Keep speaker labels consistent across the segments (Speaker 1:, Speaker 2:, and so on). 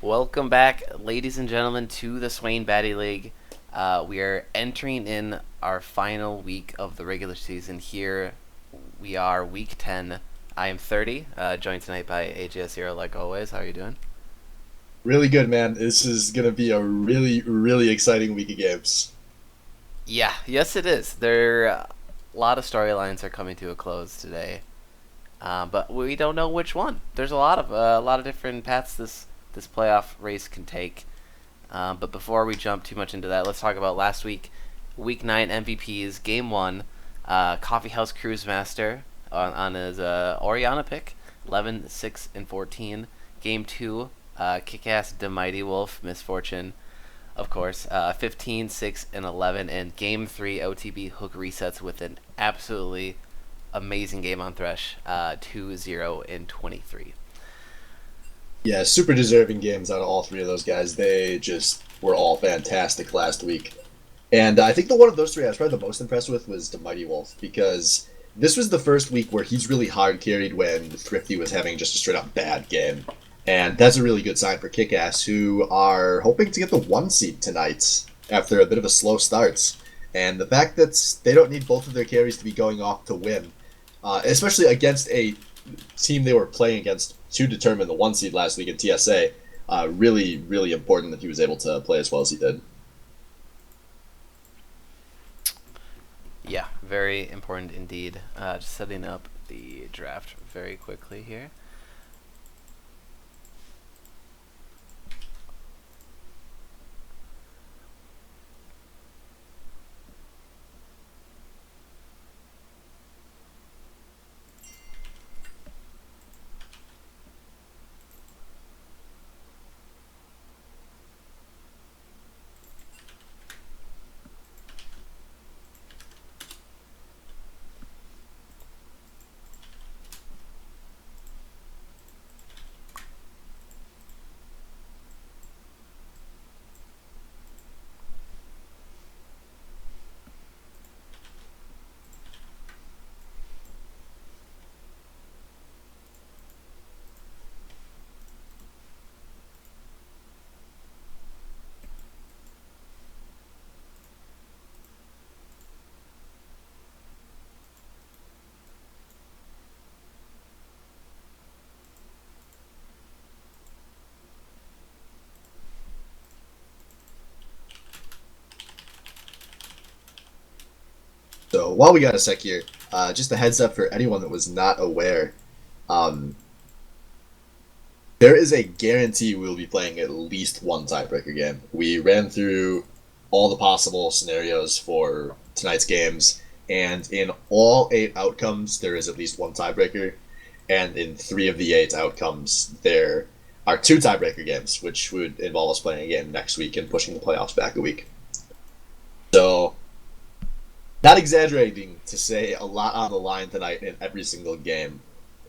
Speaker 1: Welcome back, ladies and gentlemen, to the Swain Batty League. We are entering in our final week of the regular season. Here we are, week 10. I am 30, joined tonight by AJS Zero, like always. How are you doing?
Speaker 2: Really good, man. This is going to be a really exciting week of games.
Speaker 1: Yeah, yes, it is. A lot of storylines are coming to a close today, but we don't know which one. There's a lot of different paths this playoff race can take. But before we jump too much into that, let's talk about last week, Week 9 MVPs. Game 1, Coffeehouse Cruise Master on his Oriana pick, 11, 6, and 14. Game 2, Kick-Ass The Mighty Wolf, Misfortune, of course, 15, 6, and 11. And Game 3, OTB Hook Resets with an absolutely amazing game on Thresh, 2, 0, and 23.
Speaker 2: Yeah, super deserving games out of all three of those guys. They just were all fantastic last week. And I think the one of those three I was probably the most impressed with was the Mighty Wolf because this was the first week where he's really hard carried when Thrifty was having just a straight up bad game. And that's a really good sign for Kickass, who are hoping to get the 1 seed tonight after a bit of a slow start. And the fact that they don't need both of their carries to be going off to win, especially against a team they were playing against to determine the 1 seed last week in TSA, really important that he was able to play as well as he did.
Speaker 1: Yeah, very important indeed. Just setting up the draft very quickly here.
Speaker 2: So while we got a sec here, just a heads up for anyone that was not aware, um, there is a guarantee we'll be playing at least one tiebreaker game. We ran through all the possible scenarios for tonight's games, and in all 8 outcomes, there is at least one tiebreaker. And in 3 of the 8 outcomes, there are 2 tiebreaker games, which would involve us playing a game next week and pushing the playoffs back a week. So, not exaggerating to say a lot on the line tonight in every single game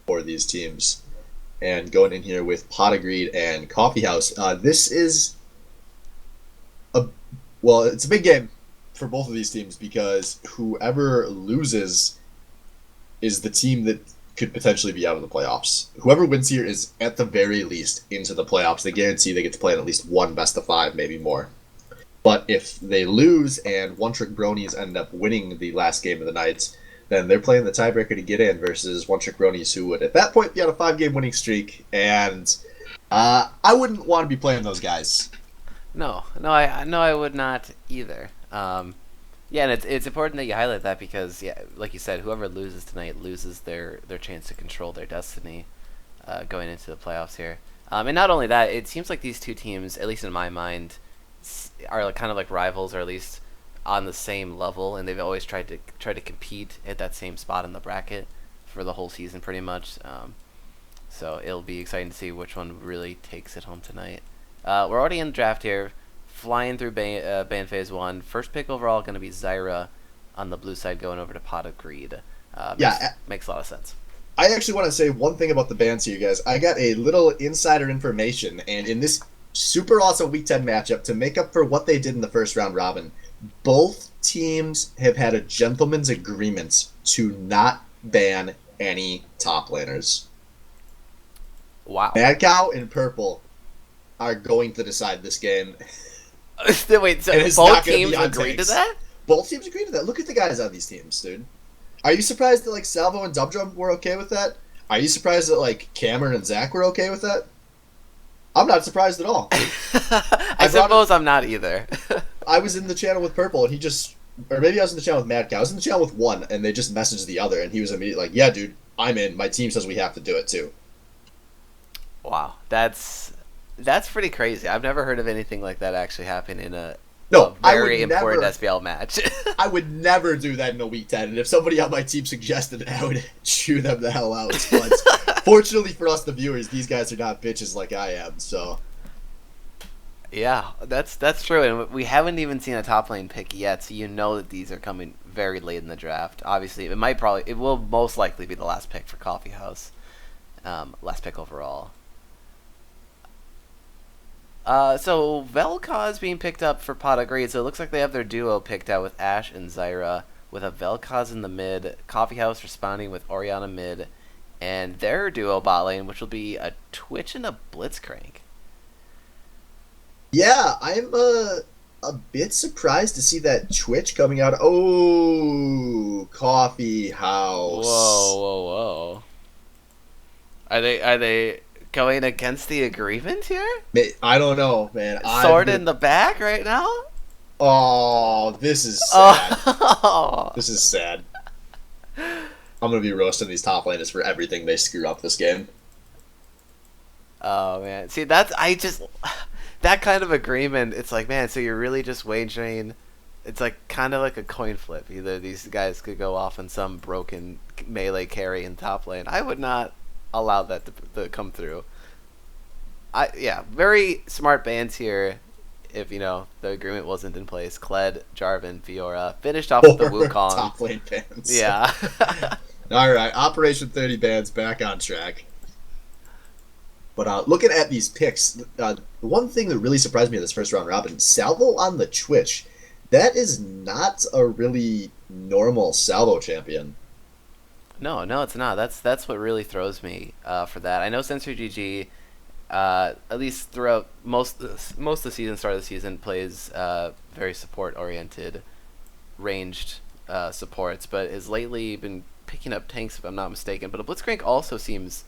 Speaker 2: for these teams. And going in here with Pot of Greed and Coffee House. This is a it's a big game for both of these teams because whoever loses is the team that could potentially be out of the playoffs. Whoever wins here is at the very least into the playoffs. They guarantee they get to play in at least one best of 5, maybe more. But if they lose and One Trick Bronies end up winning the last game of the night, then they're playing the tiebreaker to get in versus One Trick Bronies, who would at that point be on a 5 game winning streak. And I wouldn't want to be playing those guys.
Speaker 1: No, I would not either. Yeah, and it's important that you highlight that because, yeah, like you said, whoever loses tonight loses their chance to control their destiny going into the playoffs here. And not only that, it seems like these two teams, at least in my mind, are like, kind of like rivals, or at least on the same level, and they've always tried to compete at that same spot in the bracket for the whole season, pretty much. So it'll be exciting to see which one really takes it home tonight. We're already in the draft here, flying through ban phase 1. First pick overall going to be Zyra on the blue side, going over to Pot of Greed. Makes a lot of sense.
Speaker 2: I actually want to say one thing about the bands here, guys. I got a little insider information, and in this super awesome Week 10 matchup, to make up for what they did in the first round robin, both teams have had a gentleman's agreement to not ban any top laners.
Speaker 1: Wow.
Speaker 2: Mad Cow in purple are going to decide this game.
Speaker 1: Wait, so
Speaker 2: And it's
Speaker 1: both
Speaker 2: not going to
Speaker 1: teams
Speaker 2: be on
Speaker 1: agreed to
Speaker 2: tanks.
Speaker 1: that?
Speaker 2: Both teams agree to that. Look at the guys on these teams, dude. Are you surprised that like Salvo and Dubdrum were okay with that? Are you surprised that like Cameron and Zach were okay with that? I'm not surprised at all.
Speaker 1: I suppose I'm not either.
Speaker 2: I was in the channel with Purple, and he just, or maybe I was in the channel with Mad Cow. I was in the channel with one, and they just messaged the other, and he was immediately like, "Yeah, dude, I'm in. My team says we have to do it too."
Speaker 1: Wow, that's pretty crazy. I've never heard of anything like that actually happen in a
Speaker 2: No,
Speaker 1: very important SBL match.
Speaker 2: I would never do that in a week 10, and if somebody on my team suggested it, I would chew them the hell out. But fortunately for us, the viewers, these guys are not bitches like I am, so.
Speaker 1: Yeah, that's true, and we haven't even seen a top lane pick yet, so you know that these are coming very late in the draft. Obviously, it will most likely be the last pick for Coffee House, last pick overall. So Vel'Koz is being picked up for Pot of Greed, so it looks like they have their duo picked out with Ashe and Zyra, with a Vel'Koz in the mid, Coffee House responding with Orianna mid, and their duo bot lane, which will be a Twitch and a Blitzcrank.
Speaker 2: Yeah, I'm a bit surprised to see that Twitch coming out. Oh, Coffee House.
Speaker 1: Whoa. Are they going against the agreement here?
Speaker 2: I don't know, man.
Speaker 1: Sword in the back right now?
Speaker 2: Oh, this is sad.
Speaker 1: Oh.
Speaker 2: This is sad. I'm gonna be roasting these top laners for everything they screw up this game.
Speaker 1: Oh man, see that kind of agreement. It's like, man, so you're really just wagering. It's like kind of like a coin flip. Either these guys could go off on some broken melee carry in top lane. I would not allow that to come through. Yeah, very smart bans here. If the agreement wasn't in place, Kled, Jarvan, Fiora finished off with the Wukong
Speaker 2: top lane bans.
Speaker 1: Yeah.
Speaker 2: All right, Operation 30 bans back on track. But looking at these picks, the one thing that really surprised me in this first round robin, Salvo on the Twitch. That is not a really normal Salvo champion.
Speaker 1: No, it's not. That's what really throws me for that. I know Sensor GG, at least throughout most of the season, start of the season, plays very support-oriented, ranged supports, but has lately been picking up tanks, if I'm not mistaken. But a Blitzcrank also seems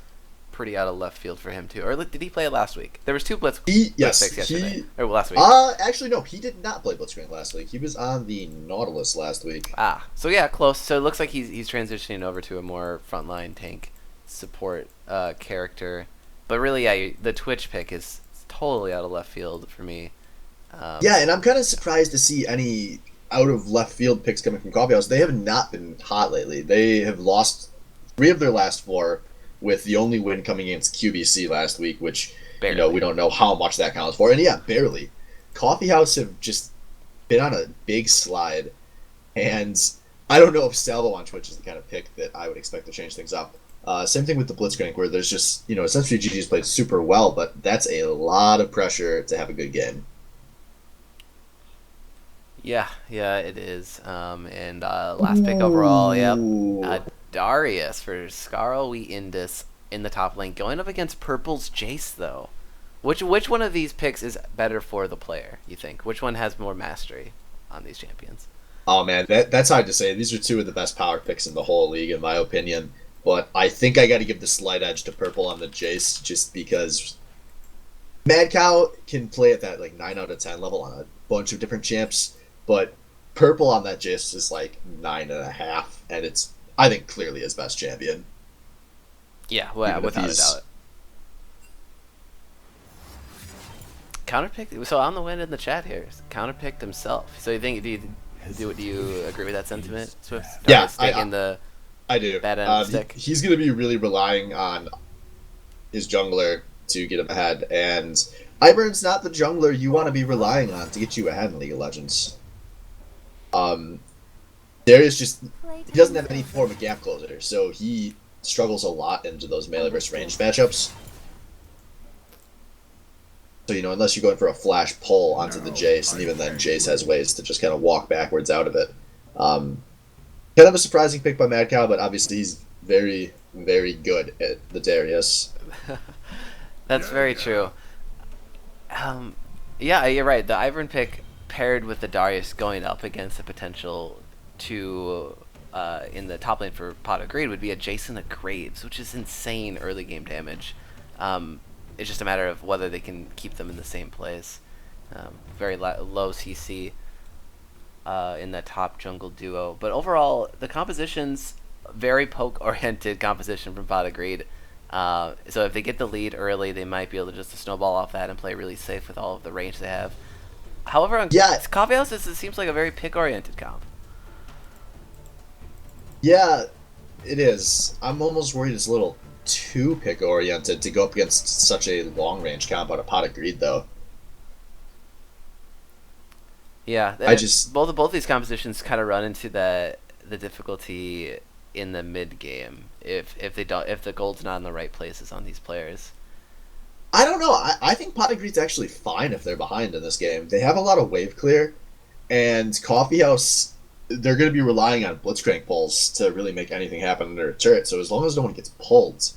Speaker 1: pretty out of left field for him too. Or did he play it last week? There was two Blitz picks yesterday. Or last week.
Speaker 2: Actually no, he did not play Blitzcrank last week. He was on the Nautilus last week.
Speaker 1: So yeah, close. So it looks like he's transitioning over to a more frontline tank support character. But really, yeah, the Twitch pick is totally out of left field for me.
Speaker 2: Yeah, and I'm kind of surprised to see any out of left field picks coming from Coffee House. They have not been hot lately. They have lost 3 of their last 4, with the only win coming against QBC last week, which we don't know how much that counts for. And yeah, barely. Coffee House have just been on a big slide, and I don't know if Salvo on Twitch is the kind of pick that I would expect to change things up. Same thing with the Blitzcrank, where there's just, essentially GG's played super well, but that's a lot of pressure to have a good game.
Speaker 1: Yeah, it is. And last pick overall, yep. Darius for Scarl We Indus in the top lane, going up against Purple's Jace though. Which one of these picks is better for the player, you think? Which one has more mastery on these champions?
Speaker 2: Oh man, that's hard to say. These are 2 of the best power picks in the whole league, in my opinion. But I think I got to give the slight edge to Purple on the Jace, just because Mad Cow can play at that like 9 out of 10 level on a bunch of different champs, but Purple on that Jace is like 9.5, and it's, I think, clearly his best champion.
Speaker 1: Yeah, well, without a doubt. Counterpicked. So on the win in the chat here, counterpicked himself. So do you agree with that sentiment, Swift?
Speaker 2: Yeah,
Speaker 1: I do. Bad end of the stick.
Speaker 2: He's going to be really relying on his jungler to get him ahead, and Iburn's not the jungler you want to be relying on to get you ahead in League of Legends. Darius he doesn't have any form of gap closer, so he struggles a lot into those melee versus ranged matchups. So, unless you're going for a flash pull onto the Jace, and even then Jace has ways to just kind of walk backwards out of it. Kind of a surprising pick by Mad Cow, but obviously he's very, very good at the Darius.
Speaker 1: That's very true. Um, yeah, you're right. The Ivern pick paired with the Darius going up against the potential to in the top lane for Pot of Greed would be a Jason of Graves, which is insane early game damage. It's just a matter of whether they can keep them in the same place. Very low CC in the top jungle duo, but overall the composition's very poke-oriented composition from Pot of Greed. So if they get the lead early, they might be able to just snowball off that and play really safe with all of the range they have. However, on
Speaker 2: Yeah,
Speaker 1: Coffee House, it seems like a very pick-oriented comp.
Speaker 2: yeah, it is. I'm almost worried it's a little too pick oriented to go up against such a long range comp on a Pot of Greed, though.
Speaker 1: Yeah,
Speaker 2: I just
Speaker 1: both these compositions kind of run into the difficulty in the mid game if the gold's not in the right places on these players.
Speaker 2: I don't know. I think Pot of Greed's actually fine if they're behind in this game. They have a lot of wave clear, and Coffee House, they're going to be relying on Blitzcrank pulls to really make anything happen under a turret. So as long as no one gets pulled,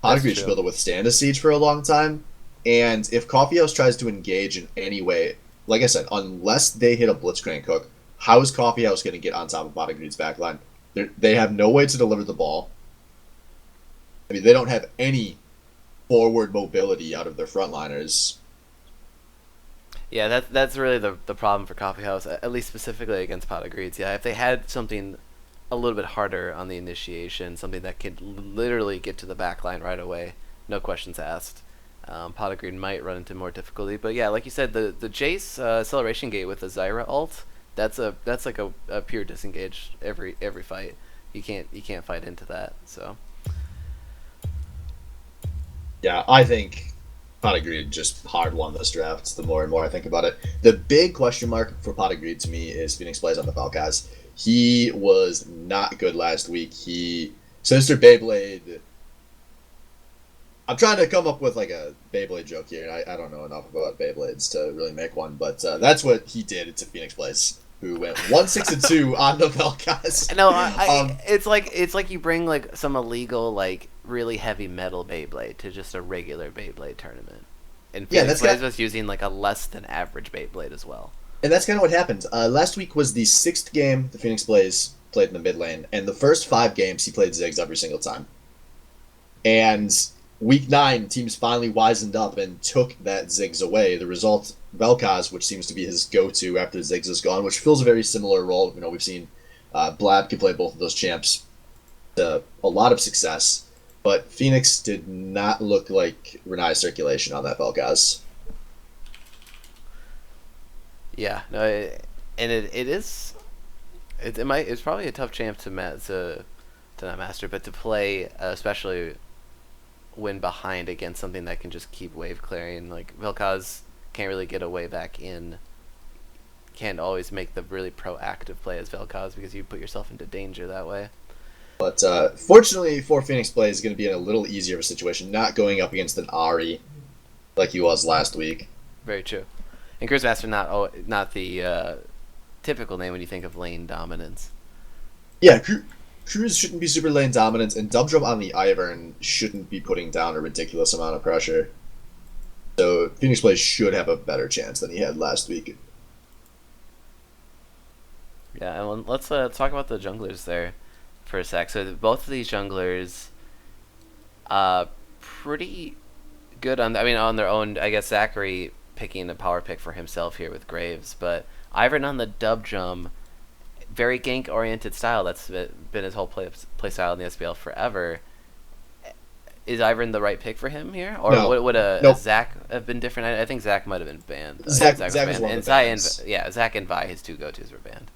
Speaker 2: Pot of Greed should be able to withstand a siege for a long time. And if Coffee House tries to engage in any way, like I said, unless they hit a Blitzcrank hook, how is Coffee House going to get on top of Pot of Greed's backline? They have no way to deliver the ball. I mean, they don't have any forward mobility out of their frontliners.
Speaker 1: Yeah, that's really the problem for Coffee House, at least specifically against Pot of Greeds. Yeah, if they had something a little bit harder on the initiation, something that could literally get to the back line right away, no questions asked, Pot of Greed might run into more difficulty. But yeah, like you said, the Jace acceleration gate with the Zyra ult, that's like a pure disengage every fight. You can't fight into that. So
Speaker 2: Yeah, I think Pot of Greed just hard won this draft. The more and more I think about it, the big question mark for Pot of Greed to me is Phoenix plays on the Falcaz. He was not good last week. Sinister Beyblade. I'm trying to come up with like a Beyblade joke here, and I don't know enough about Beyblades to really make one, but that's what he did to Phoenix Plays, who went 1-6-2 on the Vel'Koz.
Speaker 1: No, it's like you bring like some illegal like really heavy metal Beyblade to just a regular Beyblade tournament, and Phoenix Plays was using like a less than average Beyblade as well.
Speaker 2: And that's kind of what happened. Last week was the 6th game the Phoenix Plays played in the mid lane, and the first 5 games he played Ziggs every single time. And week 9, teams finally wisened up and took that Ziggs away. The result, Vel'Koz, which seems to be his go-to after Ziggs is gone, which fills a very similar role. You know, we've seen Blab can play both of those champs to a lot of success, but Phoenix did not look like Renai circulation on that Vel'Koz.
Speaker 1: Yeah, no, it's probably a tough champ to not master, but to play, especially when behind against something that can just keep wave clearing. Like Vel'Koz can't really get a way back in. Can't always make the really proactive play as Vel'Koz because you put yourself into danger that way.
Speaker 2: But fortunately for Phoenix Play, is going to be in a little easier of a situation, not going up against an Ahri like he was last week.
Speaker 1: Very true. And Quizmaster not the typical name when you think of lane dominance.
Speaker 2: Yeah, Cruz shouldn't be super lane dominant, and Dubdrum on the Ivern shouldn't be putting down a ridiculous amount of pressure. So Phoenix Play should have a better chance than he had last week.
Speaker 1: Yeah, and let's talk about the junglers there for a sec. So both of these junglers, pretty good on their own. I guess Zachary picking a power pick for himself here with Graves, but Ivern on the Dubdrum, very gank oriented style. That's been his whole play style in the SBL forever. Is Ivern the right pick for him here, or
Speaker 2: no.
Speaker 1: would
Speaker 2: nope.
Speaker 1: Zach have been different? I think Zach might have been banned.
Speaker 2: Zach was banned. One of the bans.
Speaker 1: Zach and Vi, his 2 go-tos were banned.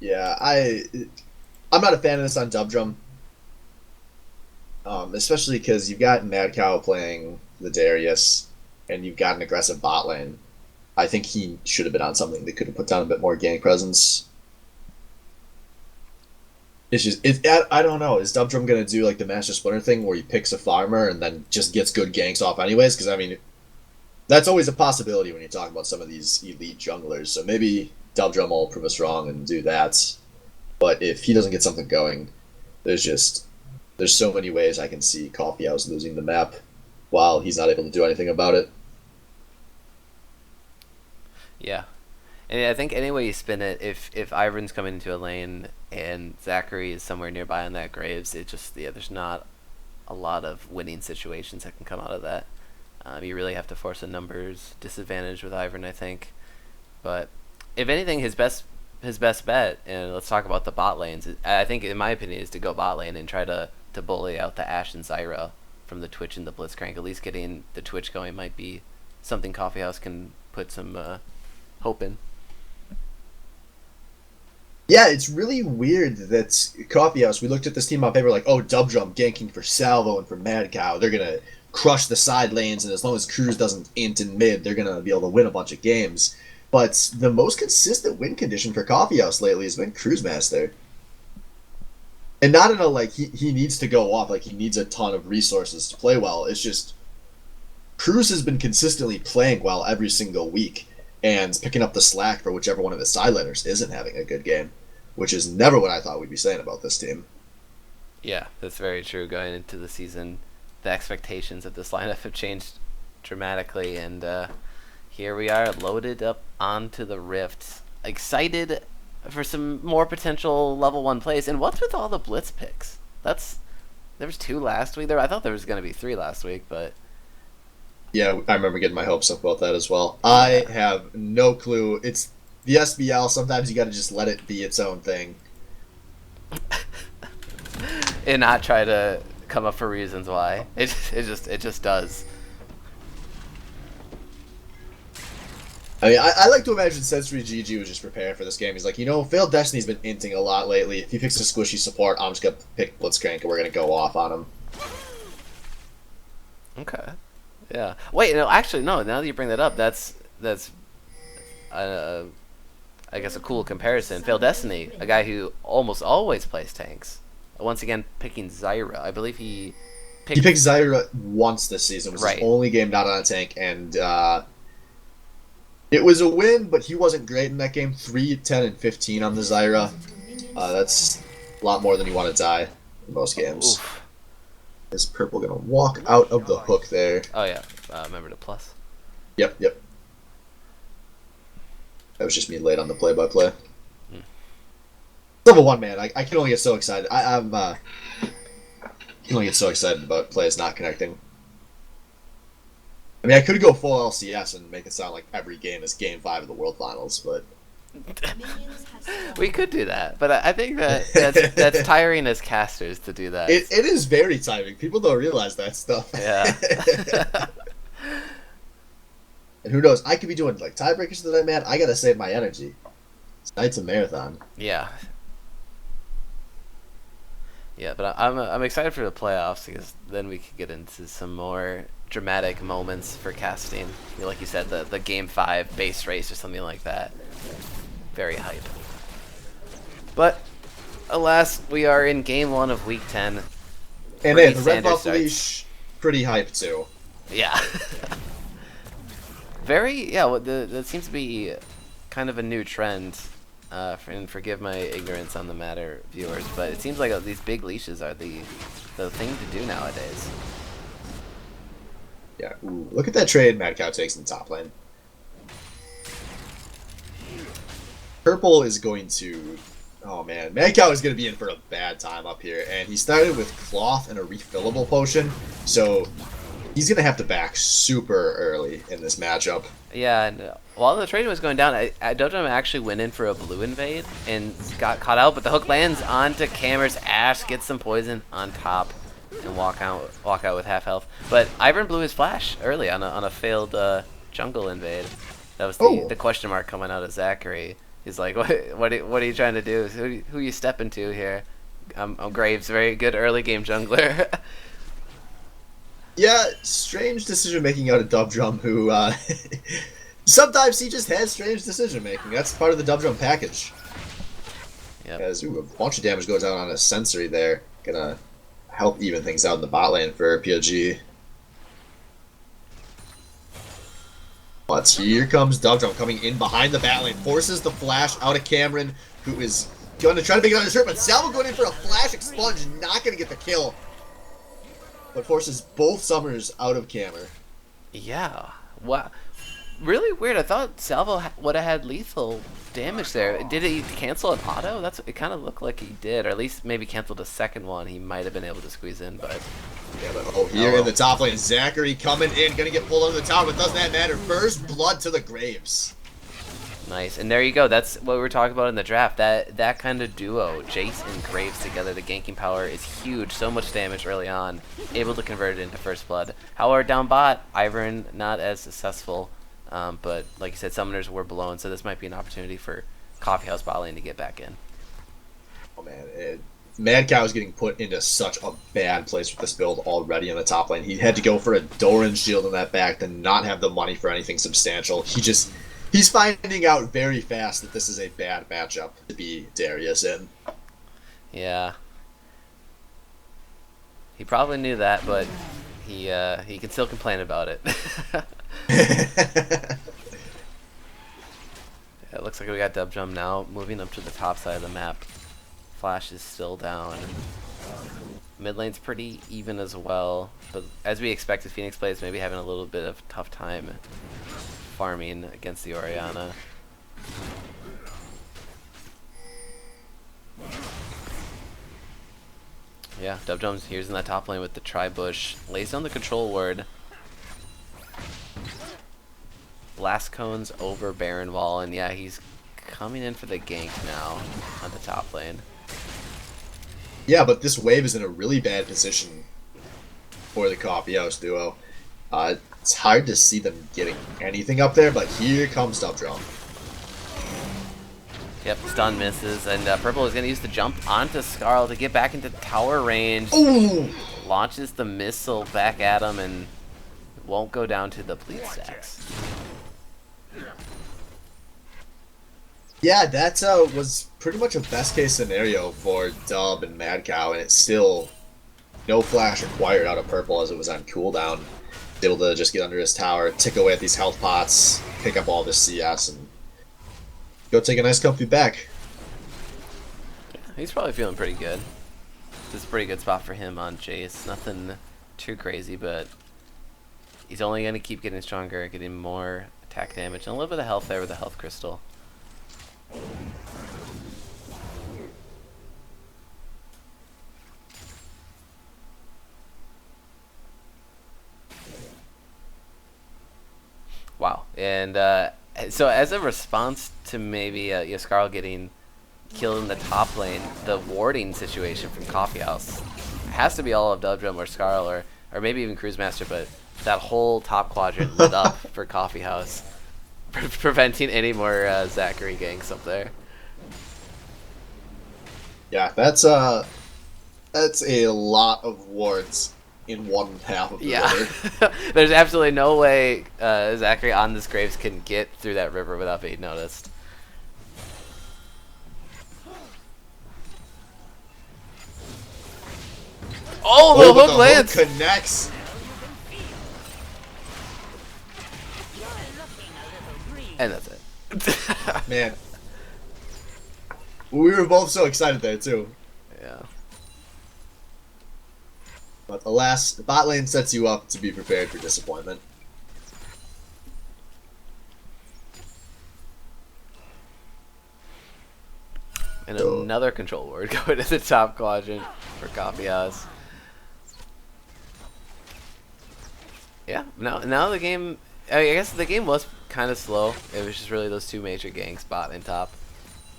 Speaker 2: Yeah, I'm not a fan of this on Dubdrum, especially because you've got Mad Cow playing the Darius, and you've got an aggressive bot lane. I think he should have been on something that could have put down a bit more gank presence. It's just, I don't know. Is Dubdrum going to do like the Master Splinter thing where he picks a farmer and then just gets good ganks off anyways? Because, I mean, that's always a possibility when you're talking about some of these elite junglers. So maybe Dubdrum will prove us wrong and do that. But if he doesn't get something going, there's so many ways I can see Coffee House losing the map while he's not able to do anything about it.
Speaker 1: Yeah. And I think any way you spin it, if Ivan's coming into a lane and Zachary is somewhere nearby on that Graves, it just, yeah, there's not a lot of winning situations that can come out of that. You really have to force a numbers disadvantage with Ivan, I think. But if anything, his best bet, and let's talk about the bot lanes. I think, in my opinion, is to go bot lane and try to bully out the Ashe and Zyra from the Twitch and the Blitzcrank. At least getting the Twitch going might be something Coffeehouse can put some hope in.
Speaker 2: Yeah, it's really weird that Coffeehouse, we looked at this team on paper like, oh, Dubdrum ganking for Salvo and for Mad Cow. They're going to crush the side lanes, and as long as Cruz doesn't int in mid, they're going to be able to win a bunch of games. But the most consistent win condition for Coffeehouse lately has been Cruz Master. And not in a, like, he needs to go off, like, he needs a ton of resources to play well. It's just, Cruz has been consistently playing well every single week and picking up the slack for whichever one of his side laners isn't having a good game, which is never what I thought we'd be saying about this team.
Speaker 1: Yeah, that's very true. Going into the season, the expectations of this lineup have changed dramatically, and here we are, loaded up onto the Rift. Excited for some more potential level 1 plays. And what's with all the Blitz picks? There was 2 last week. I thought there was going to be 3 last week, but...
Speaker 2: Yeah, I remember getting my hopes up about that as well. I have no clue. It's the SBL. Sometimes you got to just let it be its own thing.
Speaker 1: And not try to come up for reasons why. It just does.
Speaker 2: I mean, I like to imagine Sensory GG was just preparing for this game. He's like, Failed Destiny's been inting a lot lately. If he picks a squishy support, I'm just going to pick Blitzcrank and we're going to go off on him.
Speaker 1: Okay. Yeah. Wait, no, actually, no, now that you bring that up, that's I guess a cool comparison. Failed Destiny, a guy who almost always plays tanks. Once again, picking Zyra. I believe he
Speaker 2: picked Zyra once this season. It was his only game not on a tank, and it was a win, but he wasn't great in that game. 3, 10, and 15 on the Zyra. That's a lot more than you want to die in most games. Oof. Is Purple going to walk out of the hook there?
Speaker 1: Oh, yeah. Remember to plus.
Speaker 2: Yep. That was just me late on the play-by-play. Level 1, man. I can only get so excited. I can only get so excited about plays not connecting. I mean, I could go full LCS and make it sound like every game is Game 5 of the World Finals, but...
Speaker 1: We could do that, but I think that's tiring as casters to do that.
Speaker 2: It is very tiring. People don't realize that stuff.
Speaker 1: Yeah.
Speaker 2: And who knows? I could be doing like tiebreakers tonight, man. I gotta save my energy. Tonight's a marathon.
Speaker 1: Yeah. Yeah, but I'm excited for the playoffs because then we could get into some more dramatic moments for casting. Like you said, the Game 5 base race or something like that. Very hype. But alas, we are in Game 1 of Week 10.
Speaker 2: And then the Red Buff Leash, pretty hype too.
Speaker 1: Yeah. Well, that seems to be kind of a new trend. And forgive my ignorance on the matter, viewers, but it seems like these big leashes are the thing to do nowadays.
Speaker 2: Yeah, ooh, look at that trade Mad Cow takes in the top lane. Purple is going to... Oh man, Mad Cow is going to be in for a bad time up here, and he started with Cloth and a refillable potion, so he's going to have to back super early in this matchup.
Speaker 1: Yeah, and while the trade was going down, Dodom actually went in for a blue invade and got caught out, but the hook lands onto Cameras. Ashe gets some poison on top and walk out with half health. But Ivern blew his flash early on a failed jungle invade. That was the question mark coming out of Zachary. He's like, what are you trying to do? Who you stepping to here? I'm Graves, very good early game jungler.
Speaker 2: Yeah, strange decision making out of Dubdrum, who sometimes he just has strange decision making. That's part of the Dubdrum package.
Speaker 1: Yeah.
Speaker 2: Because a bunch of damage goes out on a sensory there. Gonna help even things out in the bot lane for POG. But here comes Dubdrum coming in behind the bat lane, forces the flash out of Cameron, who is going to try to make it on his shirt, but Salvo going in for a flash expunge, not going to get the kill. But forces both Summers out of Camer.
Speaker 1: Yeah. Wow. really weird. I thought Salvo would have had lethal damage there. Did he cancel an auto? It kind of looked like he did, or at least maybe canceled a second one. He might have been able to squeeze in, but
Speaker 2: Yeah, but here in the top lane, Zachary coming in, gonna get pulled under the tower, but doesn't that matter? First blood to the graves.
Speaker 1: nice. And there you go. That's what we were talking about in the draft. That kind of duo, Jace and Graves together, the ganking power is huge. So much damage early on, able to convert it into first blood. However, down bot, Ivern not as successful. But like you said, summoners were blown, so this might be an opportunity for Coffeehouse bot lane to get back in.
Speaker 2: Oh man, Mad Cow is getting put into such a bad place with this build already in the top lane. He had to go for a Doran shield in that back to not have the money for anything substantial. He's finding out very fast that this is a bad matchup to be Darius in.
Speaker 1: Yeah. He probably knew that, but he can still complain about it. Yeah, it looks like we got Dub Jump now, moving up to the top side of the map. Flash is still down. Mid lane's pretty even as well, but as we expected, Phoenix plays maybe having a little bit of tough time farming against the Orianna. Yeah, Dub Jump's here's in that top lane with the Tri-Bush. Lays down the control ward. Blast cones over Baron Wall, and yeah, he's coming in for the gank now on the top lane.
Speaker 2: Yeah, but this wave is in a really bad position for the Coffeehouse duo. It's hard to see them getting anything up there, but here comes Dub Jump.
Speaker 1: Yep, stun misses, and Purple is going to use the jump onto Skarl to get back into tower range.
Speaker 2: Ooh!
Speaker 1: Launches the missile back at him and won't go down to the bleed stacks.
Speaker 2: Yeah, that was pretty much a best case scenario for Dub and Mad Cow, and it's still no flash required out of Purple as it was on cooldown. Able to just get under his tower, tick away at these health pots, pick up all this CS, and go take a nice comfy back.
Speaker 1: Yeah, he's probably feeling pretty good. This is a pretty good spot for him on Jace. Nothing too crazy, but he's only going to keep getting stronger, getting more attack damage, and a little bit of health there with the health crystal. Wow. And so as a response to maybe Skarl getting killed in the top lane, the warding situation from Coffeehouse has to be all of Dubdrum or Skarl or maybe even Cruise Master, but that whole top quadrant lit up for Coffeehouse, preventing any more Zachary ganks up there.
Speaker 2: Yeah, that's a lot of wards in one half of the river.
Speaker 1: There's absolutely no way Zachary on this Graves can get through that river without being noticed. Oh, the hook lands!
Speaker 2: Hook connects.
Speaker 1: And that's it.
Speaker 2: Man. We were both so excited there, too.
Speaker 1: Yeah.
Speaker 2: But alas, the bot lane sets you up to be prepared for disappointment.
Speaker 1: And another control ward going to the top quadrant for Coffeehouse. Yeah, now the game, I guess the game was kind of slow. It was just really those two major ganks, bot and top.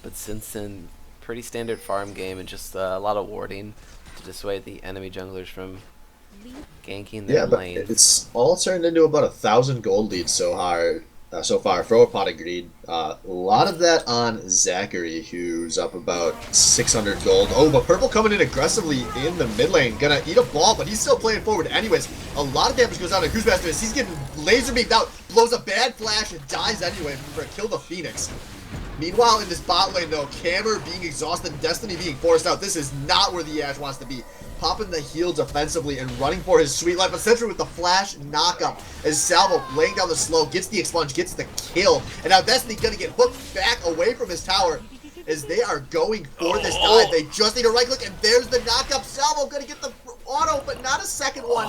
Speaker 1: But since then, pretty standard farm game and just a lot of warding to dissuade the enemy junglers from ganking their lane.
Speaker 2: Yeah, but it's all turned into about 1,000 gold leads so far for Pot of Greed. A lot of that on Zachary, who's up about 600 gold. Oh, but Purple coming in aggressively in the mid lane. Gonna eat a ball, but he's still playing forward anyways. A lot of damage goes out to Cruise Master. He's getting laser beamed out, blows a bad flash, and dies anyway for a kill the Phoenix. Meanwhile, in this bot lane, though, Cammer being exhausted and Destiny being forced out. This is not where the Ash wants to be. Popping the heal defensively and running for his sweet life, essentially with the flash knockup. As Salvo laying down the slow, gets the expunge, gets the kill. And now Destiny gonna get hooked back away from his tower as they are going for this dive. They just need a right click, and there's the knockup. Salvo gonna get the auto, but not a second one.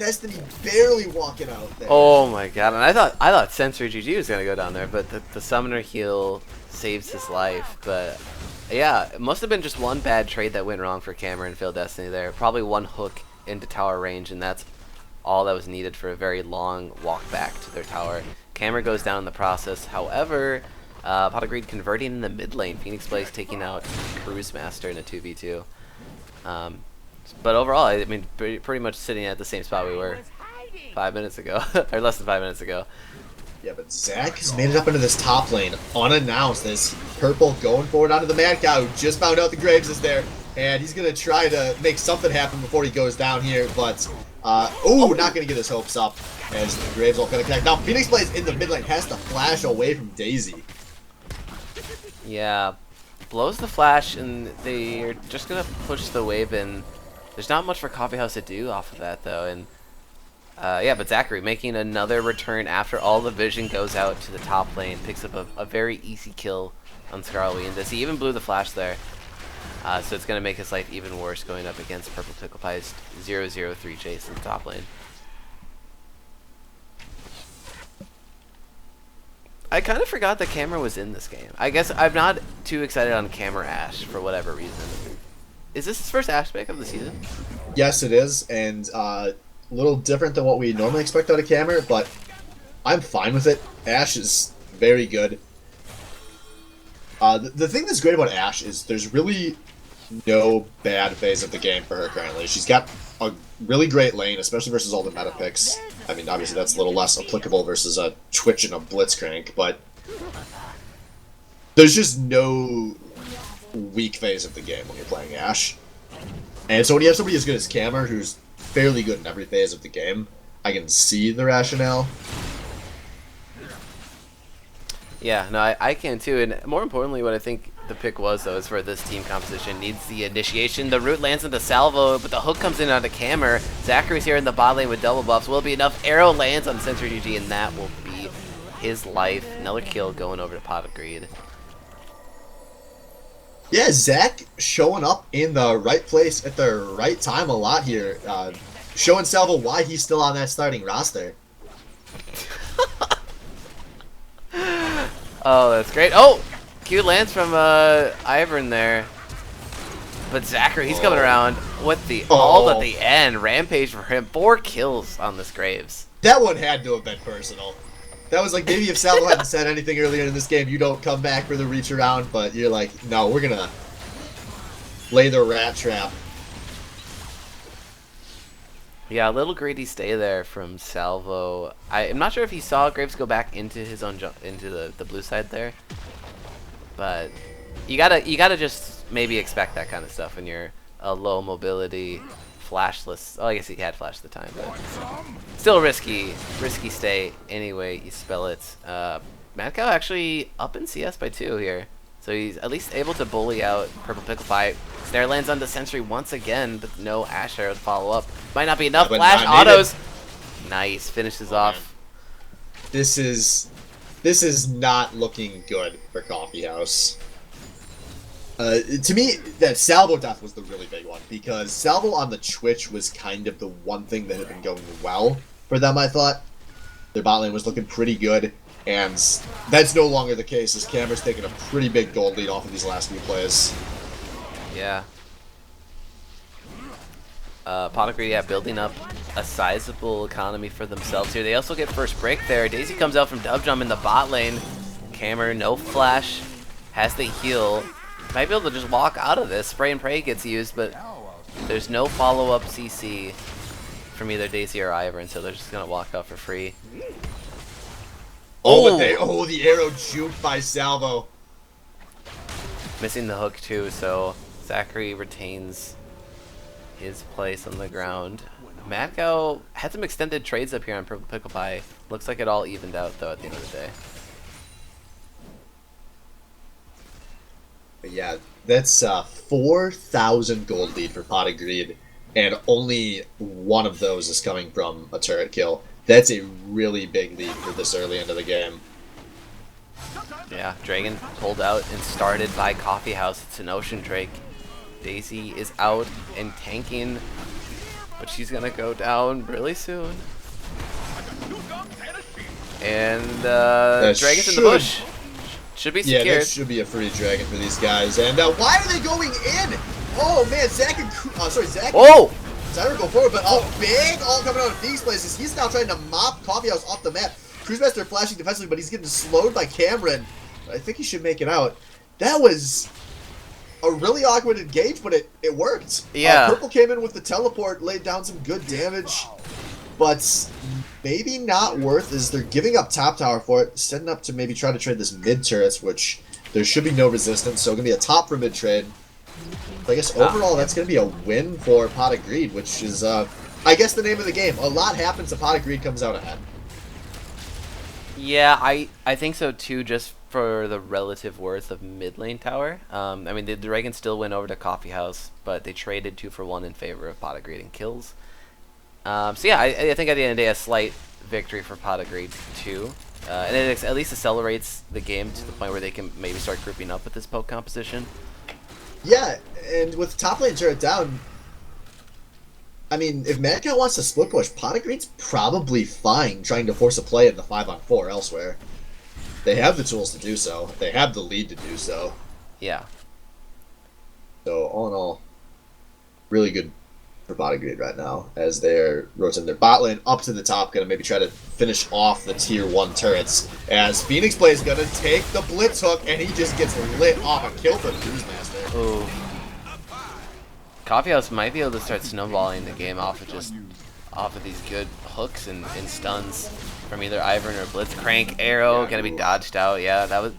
Speaker 2: Destiny barely walking out there.
Speaker 1: Oh my god! And I thought Sensory GG was gonna go down there, but the summoner heal saves his life. But yeah, it must have been just one bad trade that went wrong for Cameron and Phil Destiny there. Probably one hook into tower range, and that's all that was needed for a very long walk back to their tower. Cameron goes down in the process. However, Pot of Greed converting in the mid lane. Phoenix Blaze taking out Cruise Master in a 2v2. But overall, I mean, pretty much sitting at the same spot we were 5 minutes ago, or less than 5 minutes ago.
Speaker 2: Yeah, but Zach has made it up into this top lane unannounced. As Purple going forward onto the Mad Cow, who just found out the Graves is there, and he's gonna try to make something happen before he goes down here. But not gonna get his hopes up as the Graves all gonna connect. Now Phoenix Blaze in the mid lane has to flash away from Daisy.
Speaker 1: Yeah, blows the flash, and they're just gonna push the wave in. There's not much for Coffeehouse to do off of that though, and yeah, but Zachary making another return after all the vision goes out to the top lane, picks up a very easy kill on Scarlet, and he even blew the flash there, so it's gonna make his life even worse going up against Purple Pickle Pie's 0-0-3 chase in the top lane. I kind of forgot that Camera was in this game. I guess I'm not too excited on Camera Ashe for whatever reason. Is this his first Ashe pick of the season?
Speaker 2: Yes, it is, and a little different than what we normally expect out of Camera, but I'm fine with it. Ashe is very good. The thing that's great about Ashe is there's really no bad phase of the game for her currently. She's got a really great lane, especially versus all the meta picks. I mean, obviously that's a little less applicable versus a Twitch and a Blitzcrank, but there's just no weak phase of the game when you're playing Ashe. And so when you have somebody as good as Cammer, who's fairly good in every phase of the game, I can see the rationale.
Speaker 1: Yeah, no, I can too, and more importantly, what I think the pick was, though, is for this team composition. Needs the initiation. The root lands into Salvo, but the hook comes in onto Cammer. Zachary's here in the bot lane with double buffs. Will be enough. Arrow lands on Sensor GG, and that will be his life. Another kill going over to Pot of Greed.
Speaker 2: Yeah, Zach showing up in the right place at the right time a lot here. Showing Salvo why he's still on that starting roster.
Speaker 1: Oh, that's great. Oh! Q lands from Ivern there. But Zachary, he's coming around with the ult at the end. Rampage for him. 4 kills on this Graves.
Speaker 2: That one had to have been personal. That was like, maybe if Salvo hadn't said anything earlier in this game, you don't come back for the reach around, but you're like, no, we're gonna lay the rat trap.
Speaker 1: Yeah, a little greedy stay there from Salvo. I'm not sure if he saw Graves go back into his own into the blue side there, but you gotta just maybe expect that kind of stuff when you're a low mobility, flashless. Oh, I guess he had flash at the time, but still risky stay. Anyway, you spell it. Mad Cow actually up in CS by 2 here, so he's at least able to bully out Purple Pickle Pie. Snare lands onto Sentry once again, but no Ashe Arrow to follow up. Might not be enough. Flash autos. Nice, finishes off.
Speaker 2: This is not looking good for Coffeehouse. To me, that Salvo death was the really big one, because Salvo on the Twitch was kind of the one thing that had been going well for them, I thought. Their bot lane was looking pretty good, and that's no longer the case, as Camera's taking a pretty big gold lead off of these last few plays.
Speaker 1: Yeah. Pot of Greed, yeah, building up a sizable economy for themselves here. They also get first break there. Daisy comes out from Dub Jump in the bot lane. Camera, no flash, has the heal. Might be able to just walk out of this. Spray and Pray gets used, but there's no follow-up CC from either Daisy or Ivern, so they're just gonna walk out for free.
Speaker 2: Oh, but the arrow juked by Salvo.
Speaker 1: Missing the hook too, so Zachary retains his place on the ground. Mad Cow had some extended trades up here on Purple Pickle Pie. Looks like it all evened out though at the end of the day.
Speaker 2: But yeah, that's 4,000 gold lead for Pot of Greed, and only one of those is coming from a turret kill. That's a really big lead for this early into the game.
Speaker 1: Yeah, Dragon pulled out and started by Coffeehouse. It's an Ocean Drake. Daisy is out and tanking but she's gonna go down really soon. And Dragon's in the bush. Should be secured.
Speaker 2: Yeah, that should be a free dragon for these guys. And why are they going in? Oh man, Zach and
Speaker 1: oh!
Speaker 2: Zyra go forward, but a big ult coming out of these places. He's now trying to mop Coffeehouse off the map. Cruisemaster flashing defensively, but he's getting slowed by Cameron. I think he should make it out. That was a really awkward engage, but it worked.
Speaker 1: Yeah.
Speaker 2: Purple came in with the teleport, laid down some good damage, but maybe not worth as they're giving up top tower for it, setting up to maybe try to trade this mid turrets, which there should be no resistance, so going to be a top for mid trade. I guess overall that's going to be a win for Pot of Greed, which is, I guess, the name of the game. A lot happens, the Pot of Greed comes out ahead.
Speaker 1: Yeah, I think so too, just for the relative worth of mid lane tower. I mean, the Dragon still went over to Coffee House, but they traded 2-for-1 in favor of Pot of Greed and kills. So yeah, I think at the end of the day, a slight victory for Pot of Greed too. And it at least accelerates the game to the point where they can maybe start grouping up with this poke composition. Yeah,
Speaker 2: and with top lane turret down, I mean, if Mad Cow wants to split push, Pot of Greed's probably fine trying to force a play in the 5-on-4 elsewhere. They have the tools to do so. They have the lead to do so.
Speaker 1: Yeah.
Speaker 2: So, all in all, really good for Pot of Greed right now as they're rotating their bot lane up to the top, going to maybe try to finish off the tier 1 turrets as Phoenix Play is going to take the blitz hook and he just gets lit off a kill for the Cruisemaster.
Speaker 1: Ooh. Coffeehouse might be able to start snowballing the game off of these good hooks and stuns from either Ivern or Blitz. Crank, arrow, gonna be dodged out. Yeah, that was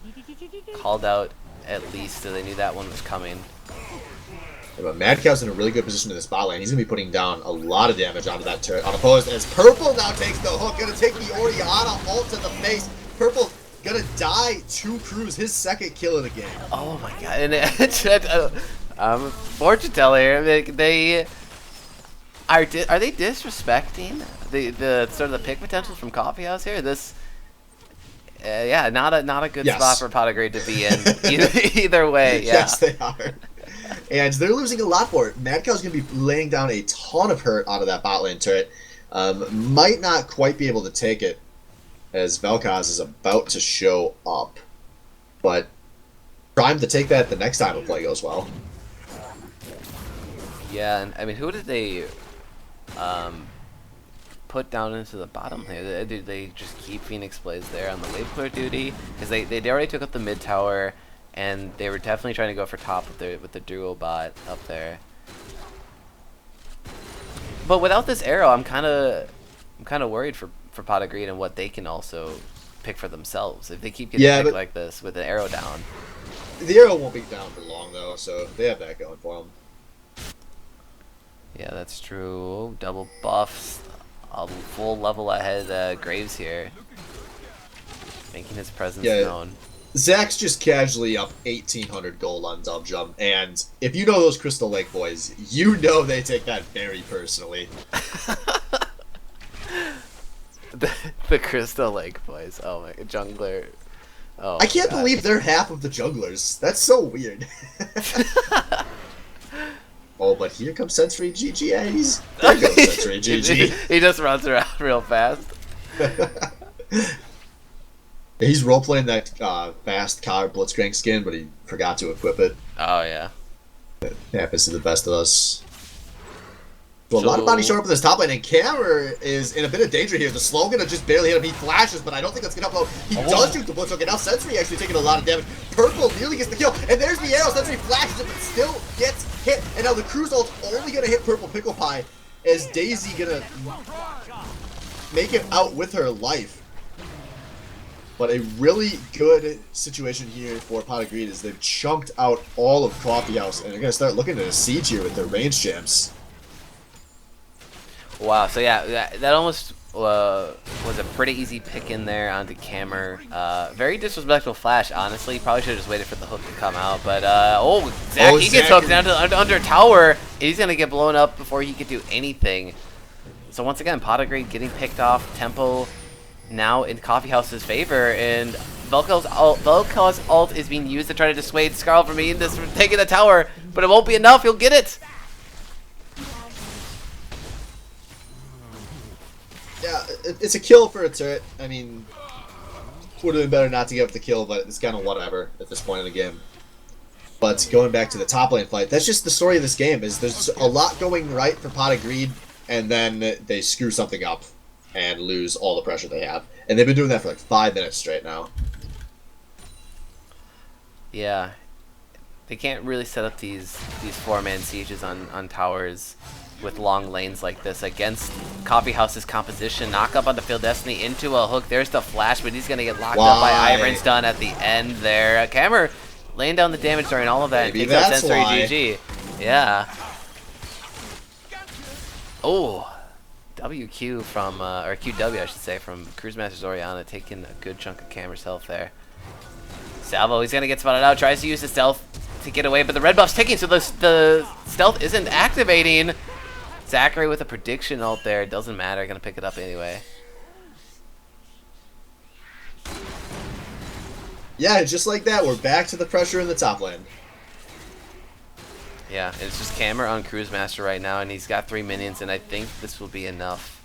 Speaker 1: called out at least, so they knew that one was coming.
Speaker 2: Yeah, but Mad Cow's in a really good position in this bot lane. He's gonna be putting down a lot of damage onto that turret. Unopposed as Purple now takes the hook, gonna take the Orianna ult to the face. Purple gonna die to Cruz, his second kill of the game.
Speaker 1: Oh my god! And fortune teller here. They are they disrespecting the sort of the pick potential from Coffee House here? This, yeah, not a good spot for Pot of Greed to be in. Either way, yeah.
Speaker 2: Yes, they are. And they're losing a lot for it. Mad Cow's going to be laying down a ton of hurt onto that bot lane turret. Might not quite be able to take it as Vel'Koz is about to show up. But primed to take that the next time a play goes well.
Speaker 1: Yeah, and I mean, who did they put down into the bottom here? Did they just keep Phoenix Blaze there on the wave clear duty? Because they already took up the mid tower, and they were definitely trying to go for top with the duo bot up there. But without this arrow, I'm kind of worried for Pot of Greed and what they can also pick for themselves if they keep getting picked like this with an arrow down.
Speaker 2: The arrow won't be down for long though, so they have that going for them.
Speaker 1: Yeah, that's true. Double buffs, a full level ahead Graves here, making his presence known.
Speaker 2: Zach's just casually up 1,800 gold on Dub Jump, and if you know those Crystal Lake boys, you know they take that very personally.
Speaker 1: the Crystal Lake boys. Oh my jungler. Oh,
Speaker 2: I can't believe they're half of the junglers. That's so weird. Oh, but here comes Sensory GG. Yeah, there goes Sensory GG.
Speaker 1: He just runs around real fast.
Speaker 2: He's roleplaying that fast Car Blitzcrank skin, but he forgot to equip it.
Speaker 1: Oh, yeah.
Speaker 2: It happens to the best of us. So a lot of bodies showing up in this top lane, and Camera is in a bit of danger here. The slow gonna just barely hit him. He flashes, but I don't think that's gonna upload. He does shoot the blitz. Okay, now Sensory actually taking a lot of damage. Purple nearly gets the kill, and there's the arrow. Sensory flashes it, but still gets hit. And now the Cruise ult's only gonna hit Purple Pickle Pie, as Daisy gonna make it out with her life. But a really good situation here for Pot of Greed is they've chunked out all of Coffee House, and they're gonna start looking at a siege here with their range champs.
Speaker 1: Wow, so yeah, that almost was a pretty easy pick in there onto Cammer. Very disrespectful flash, honestly. Probably should have just waited for the hook to come out. But, Zach, he gets hooked down to under tower. He's going to get blown up before he could do anything. So once again, Pot of Greed getting picked off. Tempo now in Coffee House's favor. And Vel'Koz's ult is being used to try to dissuade Skarl from taking the tower. But it won't be enough. He'll get it.
Speaker 2: Yeah, it's a kill for a turret. I mean, would have been better not to give up the kill, but it's kind of whatever at this point in the game. But going back to the top lane fight, that's just the story of this game. Is there's a lot going right for Pot of Greed, and then they screw something up and lose all the pressure they have. And they've been doing that for like 5 minutes straight now.
Speaker 1: Yeah, they can't really set up these 4-man sieges on towers with long lanes like this against Coffeehouse's composition. Knock up on the Field Destiny into a hook. There's the flash, but he's gonna get locked up by Ivern Stun at the end there. Camera laying down the damage during all of that.
Speaker 2: Maybe
Speaker 1: and takes out
Speaker 2: that's
Speaker 1: Sensory
Speaker 2: why.
Speaker 1: GG. Yeah. Oh, WQ from or QW I should say from Cruise Masters Oriana taking a good chunk of Camera's health there. Salvo, he's gonna get spotted out. Tries to use the stealth to get away, but the red buff's ticking, so the stealth isn't activating. Zachary with a prediction ult there. Doesn't matter. Gonna pick it up anyway.
Speaker 2: Yeah, just like that, we're back to the pressure in the top lane.
Speaker 1: Yeah, it's just Camera on Cruise Master right now, and he's got 3 minions, and I think this will be enough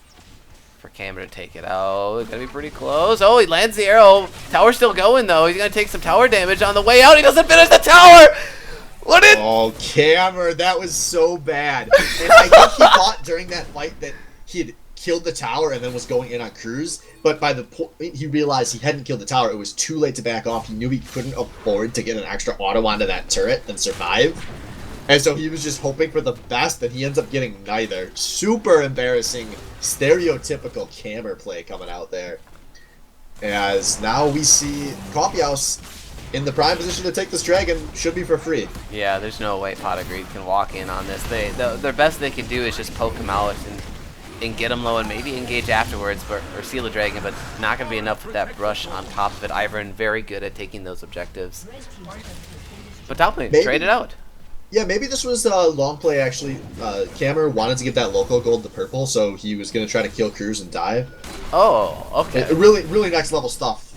Speaker 1: for Camera to take it out. It's gonna be pretty close. Oh, he lands the arrow. Tower's still going though. He's gonna take some tower damage on the way out. He doesn't finish the tower. What did?
Speaker 2: Oh, Camera, that was so bad. And I think he thought during that fight that he had killed the tower and then was going in on Cruz, but by the point he realized he hadn't killed the tower, it was too late to back off. He knew he couldn't afford to get an extra auto onto that turret and survive. And so he was just hoping for the best, and he ends up getting neither. Super embarrassing, stereotypical Camera play coming out there. As now we see Coffeehouse in the prime position to take this dragon. Should be for free.
Speaker 1: Yeah, there's no way Pot of Greed can walk in on this. Their best they can do is just poke him out and get him low and maybe engage afterwards, or seal the dragon, but not going to be enough with that brush on top of it. Ivern very good at taking those objectives. But top lane, trade it out.
Speaker 2: Yeah, maybe this was a long play, actually. Camera wanted to give that local gold to purple, so he was going to try to kill Cruz and die.
Speaker 1: Oh, okay.
Speaker 2: Really, really next level stuff.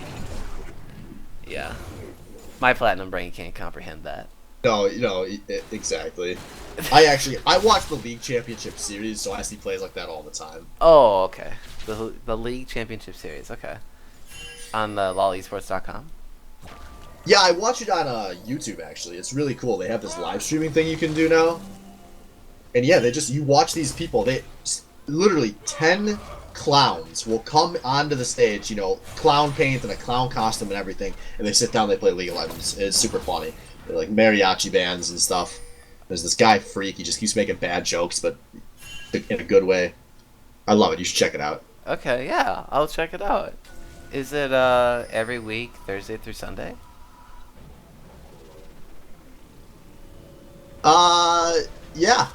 Speaker 1: Yeah. My platinum brain can't comprehend that.
Speaker 2: No, exactly. I watch the League Championship Series, so I see plays like that all the time.
Speaker 1: Oh, okay. The League Championship Series, okay. On the lolesports.com.
Speaker 2: Yeah, I watch it on YouTube, actually. It's really cool. They have this live streaming thing you can do now. And yeah, you watch these people. Literally 10 clowns will come onto the stage, clown paint and a clown costume and everything, and they sit down, they play League of Legends. It's super funny. They're like mariachi bands and stuff. There's this guy Freak, he just keeps making bad jokes, but in a good way. I love it. You should check it out.
Speaker 1: Okay, yeah, I'll check it out. Is it every week, Thursday through Sunday?
Speaker 2: Yeah.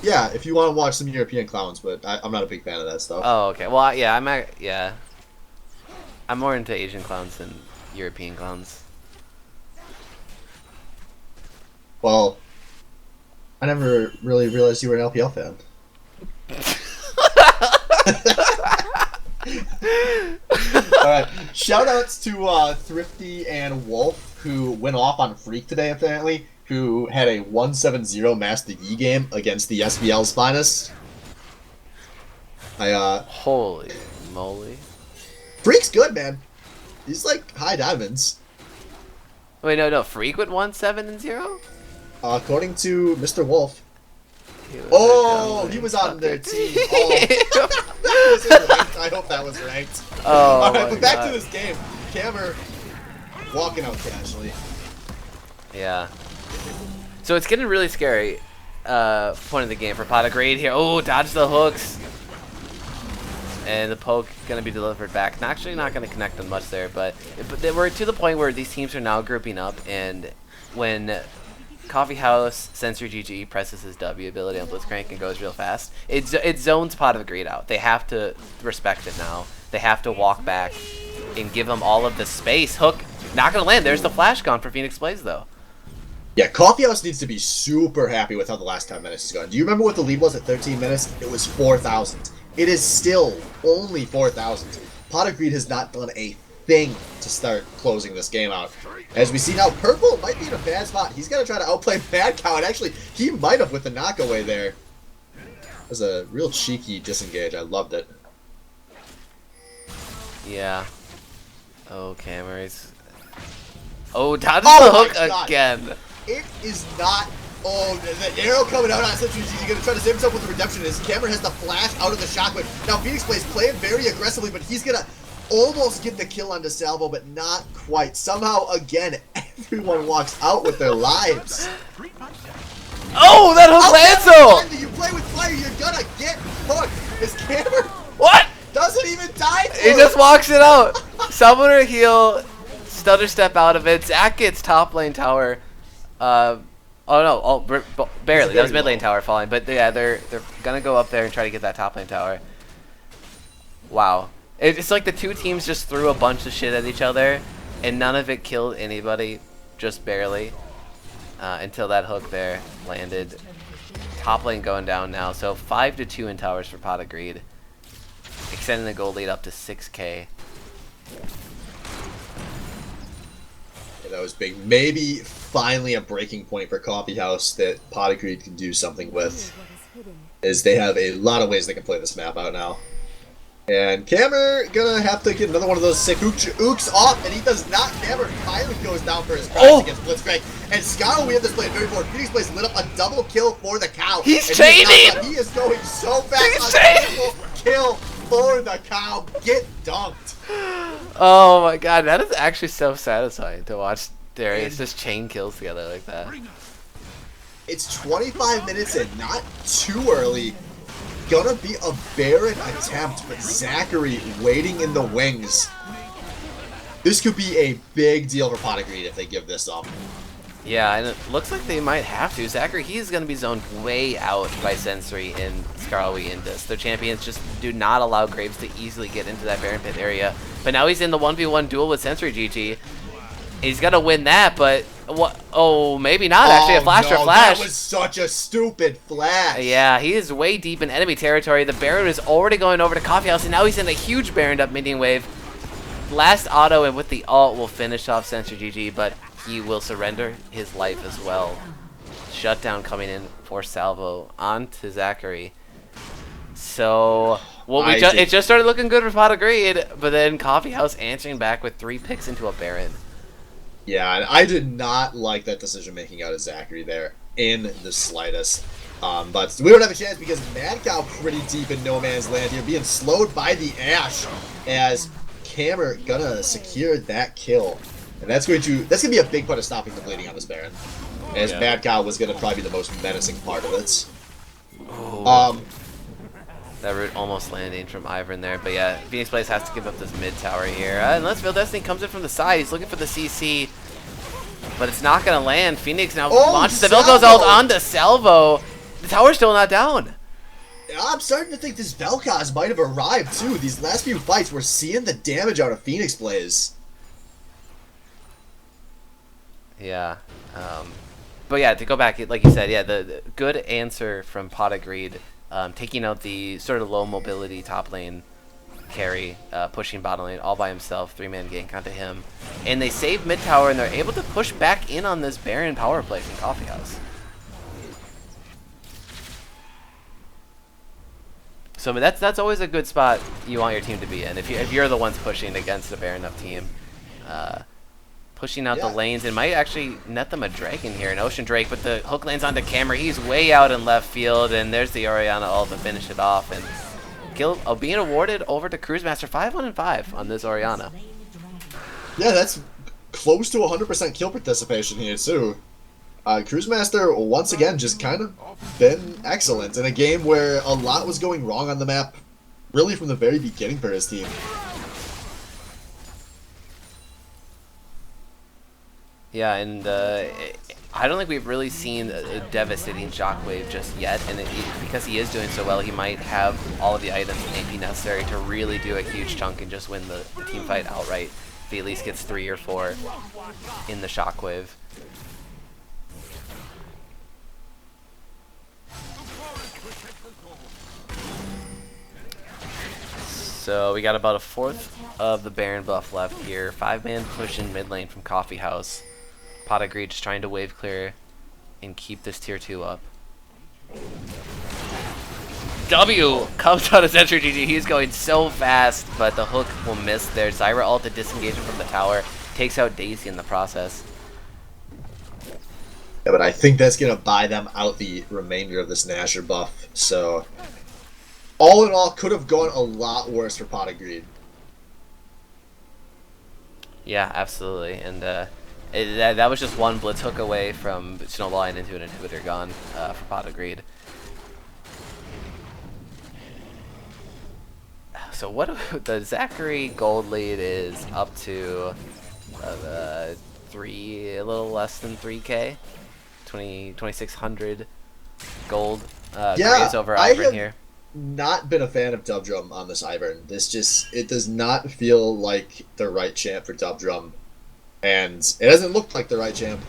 Speaker 2: Yeah, if you want to watch some European clowns, but I'm not a big fan of that stuff.
Speaker 1: Oh, okay. Well, yeah, I'm more into Asian clowns than European clowns.
Speaker 2: Well, I never really realized you were an LPL fan. Alright, shoutouts to Thrifty and Wolf, who went off on Freak today, apparently, who had a 1-7-0 Master Yi game against the SBL's finest.
Speaker 1: Holy moly.
Speaker 2: Freak's good, man. He's like high diamonds.
Speaker 1: Wait, no, Freak went 1-7-0?
Speaker 2: According to Mr. Wolf. He was on their team. That wasn't ranked. I hope that was ranked.
Speaker 1: Oh,
Speaker 2: alright, but back to this game. Camera walking out casually.
Speaker 1: Yeah. So it's getting really scary. Point of the game for Pot of Greed here. Oh, dodge the hooks. And the poke going to be delivered back. Actually not going to connect on much there, but we're to the point where these teams are now grouping up, and when Coffeehouse Sensor GG presses his W ability on Blitzcrank and goes real fast, it zones Pot of Greed out. They have to respect it now. They have to walk back and give him all of the space. Hook, not going to land. There's the flash gone for Phoenix Blaze, though.
Speaker 2: Yeah, Coffeehouse needs to be super happy with how the last 10 minutes is going. Do you remember what the lead was at 13 minutes? It was 4,000. It is still only 4,000. Pot of Greed has not done a thing to start closing this game out. As we see now, Purple might be in a bad spot. He's going to try to outplay Bad Cow, and actually, he might have with the knockaway there. That was a real cheeky disengage. I loved it.
Speaker 1: Yeah. Oh, Cameron's. Oh, dodges
Speaker 2: Oh
Speaker 1: the
Speaker 2: my
Speaker 1: hook
Speaker 2: God.
Speaker 1: again.
Speaker 2: It is not. Oh, the arrow coming out on Century GG. He's going to try to save himself with the redemption. His Cameron has the flash out of the shockwave. Now, Phoenix plays playing very aggressively, but he's going to almost get the kill onto Salvo, but not quite. Somehow, again, everyone walks out with their lives.
Speaker 1: Oh, that hook lands though!
Speaker 2: You play with fire, you're gonna get hooked. His Cameron
Speaker 1: What?
Speaker 2: doesn't even die.
Speaker 1: He just walks it out. Summoner heal, stutter step out of it. Zach gets top lane tower. Oh no, barely. That was mid lane tower falling. But yeah, they're gonna go up there and try to get that top lane tower. Wow, it's like the two teams just threw a bunch of shit at each other, and none of it killed anybody, just barely. Until that hook there landed. Top lane going down now, so 5-2 in towers for Pot of Greed, extending the gold lead up to 6K.
Speaker 2: Yeah, that was big. Maybe finally a breaking point for Coffee House that Pot of Greed can do something with. Is they have a lot of ways they can play this map out now. And Cameron gonna have to get another one of those sick ooks off, and he does not. Cameron finally goes down for his prize against Blitzcrank. And Scarrow, we have this played very forward. Phoenix plays lit up a double kill for the cow.
Speaker 1: He's chaining!
Speaker 2: He is going so fast.
Speaker 1: He's chaining!
Speaker 2: Kill for the cow. Get dunked.
Speaker 1: Oh my god, that is actually so satisfying to watch Darius just chain kills together like that.
Speaker 2: It's 25 minutes and not too early. Gonna be a Baron attempt, but Zachary waiting in the wings. This could be a big deal for Pot of Greed if they give this up.
Speaker 1: Yeah, and it looks like they might have to. Zachary, he's going to be zoned way out by Sensory and Skarlowy in this. Their champions just do not allow Graves to easily get into that Baron Pit area. But now he's in the 1v1 duel with Sensory GG. He's going to win that, but what? Oh, maybe not. Actually, a flash or flash.
Speaker 2: That was such a stupid flash.
Speaker 1: Yeah, he is way deep in enemy territory. The Baron is already going over to Coffee House, and now he's in a huge Baron up minion wave. Last auto, and with the ult, will finish off Sensory GG, but he will surrender his life as well. Shutdown coming in for Salvo onto Zachary. So, it just started looking good for Pot of Greed, but then Coffee House answering back with 3 picks into a Baron.
Speaker 2: Yeah, and I did not like that decision making out of Zachary there in the slightest. But we don't have a chance because Mad Cow pretty deep in no man's land here, being slowed by the Ashe as Cameron gonna secure that kill. And that's gonna be a big part of stopping the bleeding on this Baron. As Mad Cow was gonna probably be the most menacing part of it.
Speaker 1: Oh. That root almost landing from Ivern there, but yeah, Phoenix Blaze has to give up this mid tower here. Unless Veil Destiny comes in from the side, he's looking for the CC, but it's not gonna land. Phoenix now launches the Vel'Koz ult onto Salvo. The tower's still not down.
Speaker 2: I'm starting to think this Vel'Koz might have arrived too. These last few fights, we're seeing the damage out of Phoenix Blaze.
Speaker 1: Yeah, but yeah, to go back, like you said, yeah, the good answer from Pot of Greed. Taking out the sort of low mobility top lane carry, pushing bottom lane all by himself, 3-man gank onto him. And they save mid tower and they're able to push back in on this Baron power play from Coffee House. So I mean, that's always a good spot you want your team to be in. If you're the ones pushing against a Baron up team. Pushing out the lanes and might actually net them a Dragon here, an Ocean Drake, but the hook lands onto Camera. He's way out in left field, and there's the Orianna ult to finish it off. And kill being awarded over to Cruisemaster 5-1-5 on this Orianna.
Speaker 2: Yeah, that's close to 100% kill participation here too. Cruisemaster once again just kind of been excellent in a game where a lot was going wrong on the map, really from the very beginning for his team.
Speaker 1: Yeah, and I don't think we've really seen a devastating shockwave just yet, and because he is doing so well, he might have all of the items and AP necessary to really do a huge chunk and just win the team fight outright. If he at least gets 3 or 4 in the shockwave. So we got about a fourth of the Baron buff left here. 5-man push in mid lane from Coffee House. Pot of Greed just trying to wave clear and keep this tier 2 up. W comes out of Sentry GG. He's going so fast, but the hook will miss there. Zyra ult to disengage him from the tower. Takes out Daisy in the process.
Speaker 2: Yeah, but I think that's going to buy them out the remainder of this Nasher buff. So, all in all, could have gone a lot worse for Pot of Greed.
Speaker 1: Yeah, absolutely. And that was just one blitz hook away from snowballing into an inhibitor gone for Pot of Greed. So what the Zachary gold lead is up to a little less than 3K, 2600 gold.
Speaker 2: Yeah,
Speaker 1: over
Speaker 2: I
Speaker 1: Ivern
Speaker 2: have
Speaker 1: here.
Speaker 2: not been a fan of Dub Drum on this Ivern. It does not feel like the right champ for Dub Drum, and it hasn't looked like the right champ.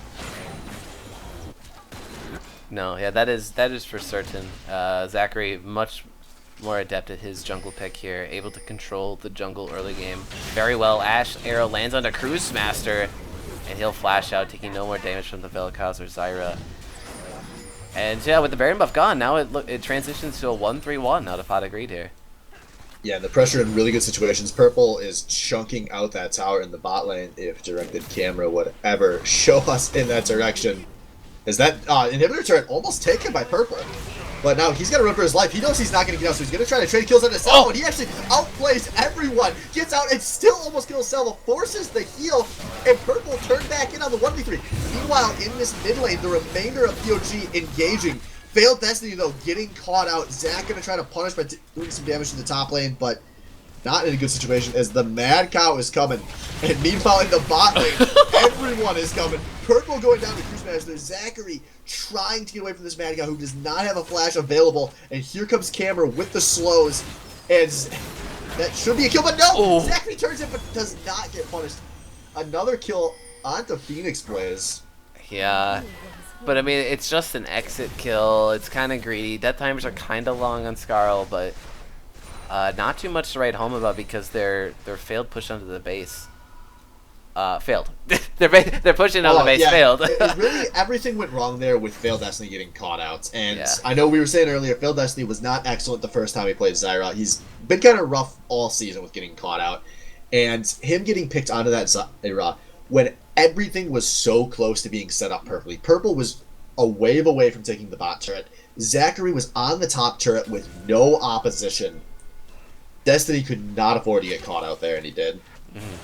Speaker 1: No, yeah, that is for certain. Zachary much more adept at his jungle pick here, able to control the jungle early game very well. Ash arrow lands onto Cruise Master, and he'll flash out, taking no more damage from the Vel'Koz or Zyra. And yeah, with the Baron buff gone, now it transitions to a 1-3-1 out of Pot of Greed here.
Speaker 2: Yeah, the pressure in really good situations. Purple is chunking out that tower in the bot lane if directed camera would ever show us in that direction. Is that inhibitor turret almost taken by Purple? But now he's got to run for his life. He knows he's not going to get out, so he's going to try to trade kills on his Salvo. He actually outplays everyone. Gets out and still almost kills Salvo. Forces the heal, and Purple turned back in on the 1v3. Meanwhile, in this mid lane, the remainder of POG engaging. Failed Destiny, though, getting caught out. Zach going to try to punish by doing some damage to the top lane, but not in a good situation as the Mad Cow is coming. And meanwhile, in the bot lane, everyone is coming. Purple going down to Cruise Master. Zachary trying to get away from this Mad Cow who does not have a flash available. And here comes Camera with the slows. And that should be a kill, but no!
Speaker 1: Oh.
Speaker 2: Zachary turns it, but does not get punished. Another kill onto Phoenix Blaze.
Speaker 1: Yeah. But I mean, it's just an exit kill. It's kind of greedy. Death timers are kind of long on Skarl, but not too much to write home about because their failed push onto the base. Failed. They're pushing on the base.
Speaker 2: Yeah.
Speaker 1: Failed.
Speaker 2: It really, everything went wrong there with Failed Destiny getting caught out. And
Speaker 1: Yeah.
Speaker 2: I know we were saying earlier, Failed Destiny was not excellent the first time he played Zyra. He's been kind of rough all season with getting caught out. And him getting picked onto that Zyra when everything was so close to being set up perfectly. Purple was a wave away from taking the bot turret. Zachary was on the top turret with no opposition. Destiny could not afford to get caught out there, and he did.
Speaker 1: Mm-hmm.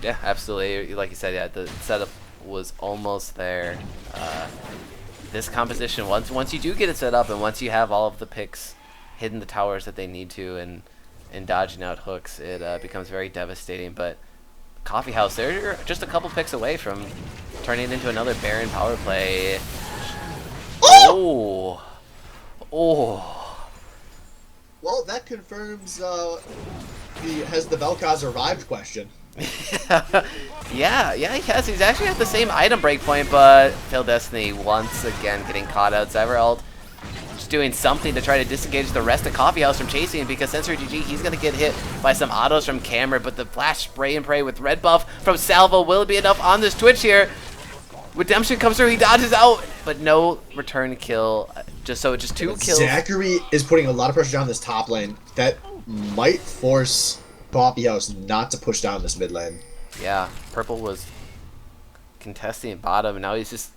Speaker 1: Yeah, absolutely. Like you said, yeah, the setup was almost there. This composition, once you do get it set up, and once you have all of the picks hitting the towers that they need to, and dodging out hooks, it becomes very devastating. But Coffee House, they're just a couple picks away from turning it into another Baron power play. Oh! Oh!
Speaker 2: Well, that confirms has the Vel'Koz arrived question.
Speaker 1: yeah, he has. He's actually at the same item breakpoint, but Failed Destiny once again getting caught out. Zyra just doing something to try to disengage the rest of Coffee House from chasing, because Sensor GG, he's going to get hit by some autos from Camera, but the flash spray and pray with red buff from Salvo will be enough on this Twitch here. Redemption comes through, he dodges out, but no return kill. Just two kills.
Speaker 2: Zachary is putting a lot of pressure down this top lane. That might force Coffee House not to push down this mid lane.
Speaker 1: Yeah, Purple was contesting bottom, and now he's just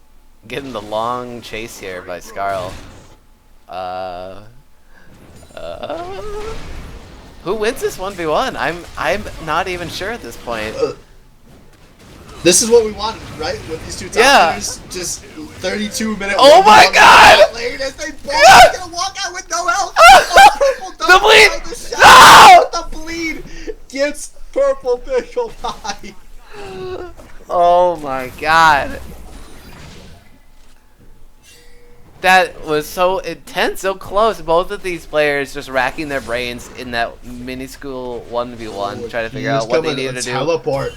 Speaker 1: getting the long chase here by Skarl. Who wins this 1v1? I'm not even sure at this point.
Speaker 2: This is what we wanted, right? With these two top players, just 32-minute.
Speaker 1: Oh my god!
Speaker 2: Lane as they both gonna walk out with no health. Purple
Speaker 1: The bleed!
Speaker 2: the shot,
Speaker 1: No!
Speaker 2: but the bleed gets Purple Pickle by.
Speaker 1: Oh my god. That was so intense, so close. Both of these players just racking their brains in that minuscule 1v1, trying to figure out what they needed to do.
Speaker 2: Teleport.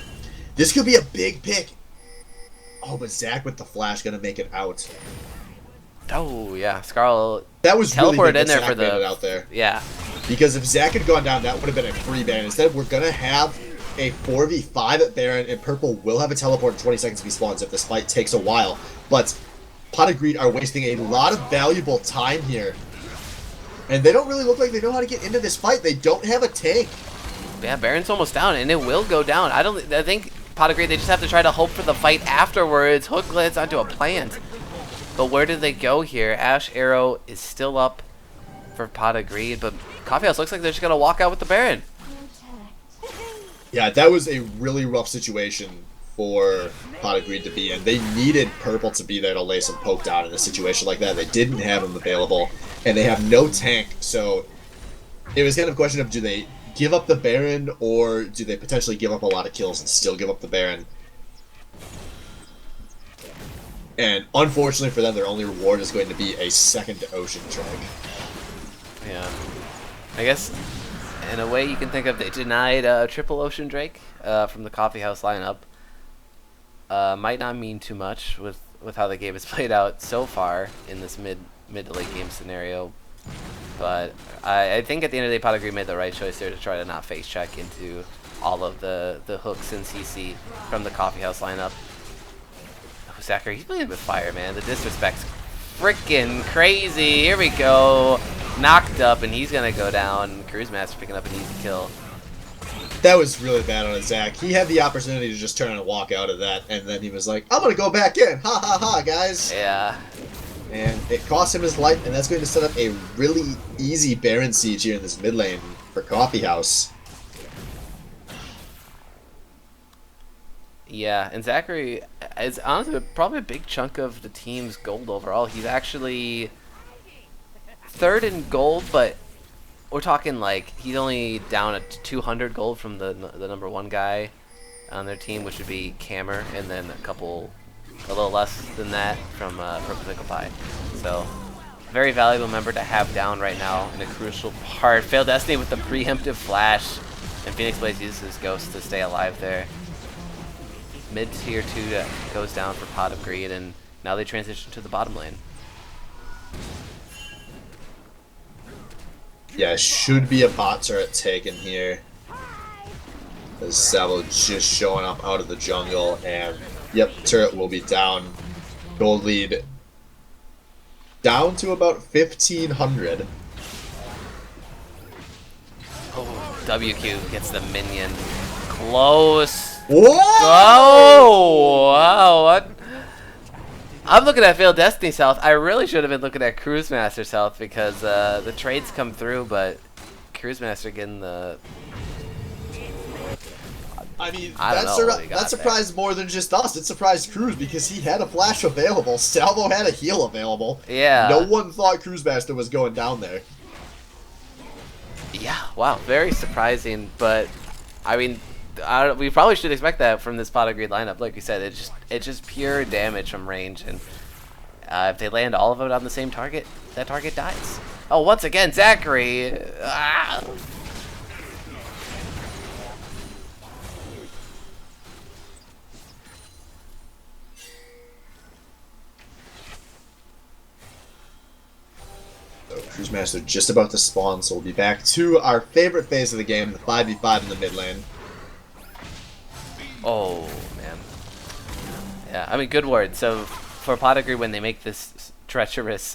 Speaker 2: This could be a big pick. Oh, but Zach with the flash gonna make it out.
Speaker 1: Oh yeah, Skarl.
Speaker 2: That was really
Speaker 1: teleported
Speaker 2: big
Speaker 1: in there
Speaker 2: Zach
Speaker 1: for
Speaker 2: made
Speaker 1: the
Speaker 2: it out there.
Speaker 1: Yeah.
Speaker 2: Because if Zach had gone down, that would have been a free ban. Instead, we're gonna have a 4v5 at Baron, and Purple will have a teleport in 20 seconds if he spawns if this fight takes a while. But Pot of Greed are wasting a lot of valuable time here. And they don't really look like they know how to get into this fight. They don't have a tank.
Speaker 1: Yeah, Baron's almost down, and it will go down. I think Pot of Greed, they just have to try to hope for the fight afterwards. Hook lands onto a plant. But where did they go here? Ash Arrow is still up for Pot of Greed, but Coffeehouse looks like they're just going to walk out with the Baron.
Speaker 2: Yeah, that was a really rough situation for Pot of Greed to be in. They needed Purple to be there to lay some poke down in a situation like that. They didn't have him available, and they have no tank, so it was kind of a question of, do they give up the Baron, or do they potentially give up a lot of kills and still give up the Baron? And unfortunately for them, their only reward is going to be a second Ocean Drag.
Speaker 1: Yeah. I guess, in a way, you can think of they denied triple Ocean Drake from the Coffeehouse lineup. Might not mean too much with how the game has played out so far in this mid to late game scenario. But I think at the end of the day, Pot of Greed made the right choice there to try to not face check into all of the hooks and CC from the Coffeehouse lineup. Oh, Zachary, he's playing with fire, man. The disrespect's freaking crazy. Here we go. Knocked up, and he's going to go down. Cruise Master picking up an easy kill.
Speaker 2: That was really bad on Zach. He had the opportunity to just turn and walk out of that, and then he was like, I'm going to go back in. Ha ha ha, guys.
Speaker 1: Yeah.
Speaker 2: And it cost him his life, and that's going to set up a really easy Baron siege here in this mid lane for Coffeehouse.
Speaker 1: Yeah, and Zachary is honestly probably a big chunk of the team's gold overall. He's actually third in gold, but we're talking like he's only down at 200 gold from the number one guy on their team, which would be Cammer, and then a little less than that from Purple Pickle Pie. So, very valuable member to have down right now in a crucial part. Failed Destiny with the preemptive flash, and Phoenix Blaze uses his ghost to stay alive there. Mid tier 2 goes down for Pot of Greed, and now they transition to the bottom lane.
Speaker 2: Yeah, should be a bot turret taken here. As Savo just showing up out of the jungle, and yep, turret will be down. Gold lead down to about 1,500.
Speaker 1: Oh, WQ gets the minion. Close.
Speaker 2: Whoa!
Speaker 1: Oh, wow, what? I'm looking at Failed Destiny South. I really should have been looking at Cruise Master South because the trades come through, but Cruise Master getting the...
Speaker 2: I mean,
Speaker 1: that
Speaker 2: that surprised more than just us. It surprised Cruz because he had a flash available. Salvo had a heal available.
Speaker 1: Yeah.
Speaker 2: No one thought Cruise Master was going down there.
Speaker 1: Yeah, wow, very surprising, but I mean, we probably should expect that from this Pot of Greed lineup. Like you said, it's just pure damage from range, and if they land all of it on the same target, that target dies. Oh, once again, Zachary.
Speaker 2: So Cruise Master just about to spawn, so we'll be back to our favorite phase of the game, the 5v5 in the mid lane.
Speaker 1: Oh, man. Yeah, I mean, good word. So, for Pot of Greed, when they make this treacherous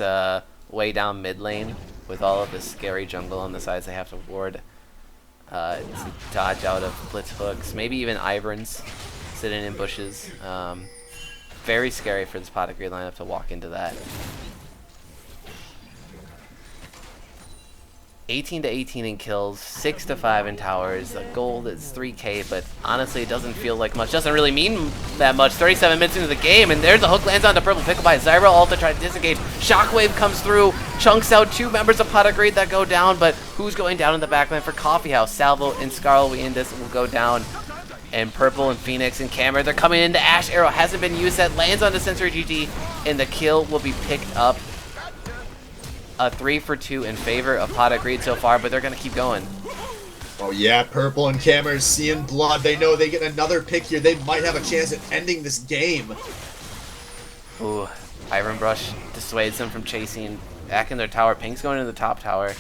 Speaker 1: way down mid lane with all of this scary jungle on the sides, they have to ward to dodge out of blitz hooks, maybe even Iverns sitting in bushes. Very scary for this Pot of Greed lineup to walk into that. 18 to 18 in kills, 6 to 5 in towers. The gold is 3k, but honestly, it doesn't feel like much. Doesn't really mean that much. 37 minutes into the game, and there's a hook lands onto Purple Pickle by Zyra. Ult to try to disengage. Shockwave comes through, chunks out 2 members of Pot of Greed that go down, but who's going down in the backline for Coffeehouse? Salvo and Scarlet Weindis will go down, and Purple and Phoenix and Camera, they're coming into Ash Arrow. Hasn't been used yet. Lands onto Sensory GG, and the kill will be picked up. A 3 for 2 in favor of Pot of Greed so far, but they're going to keep going.
Speaker 2: Oh yeah, Purple and Cameron seeing blood. They know they get another pick here. They might have a chance at ending this game.
Speaker 1: Ooh, Iron Brush dissuades them from chasing. Back in their tower. Pink's going to the top tower.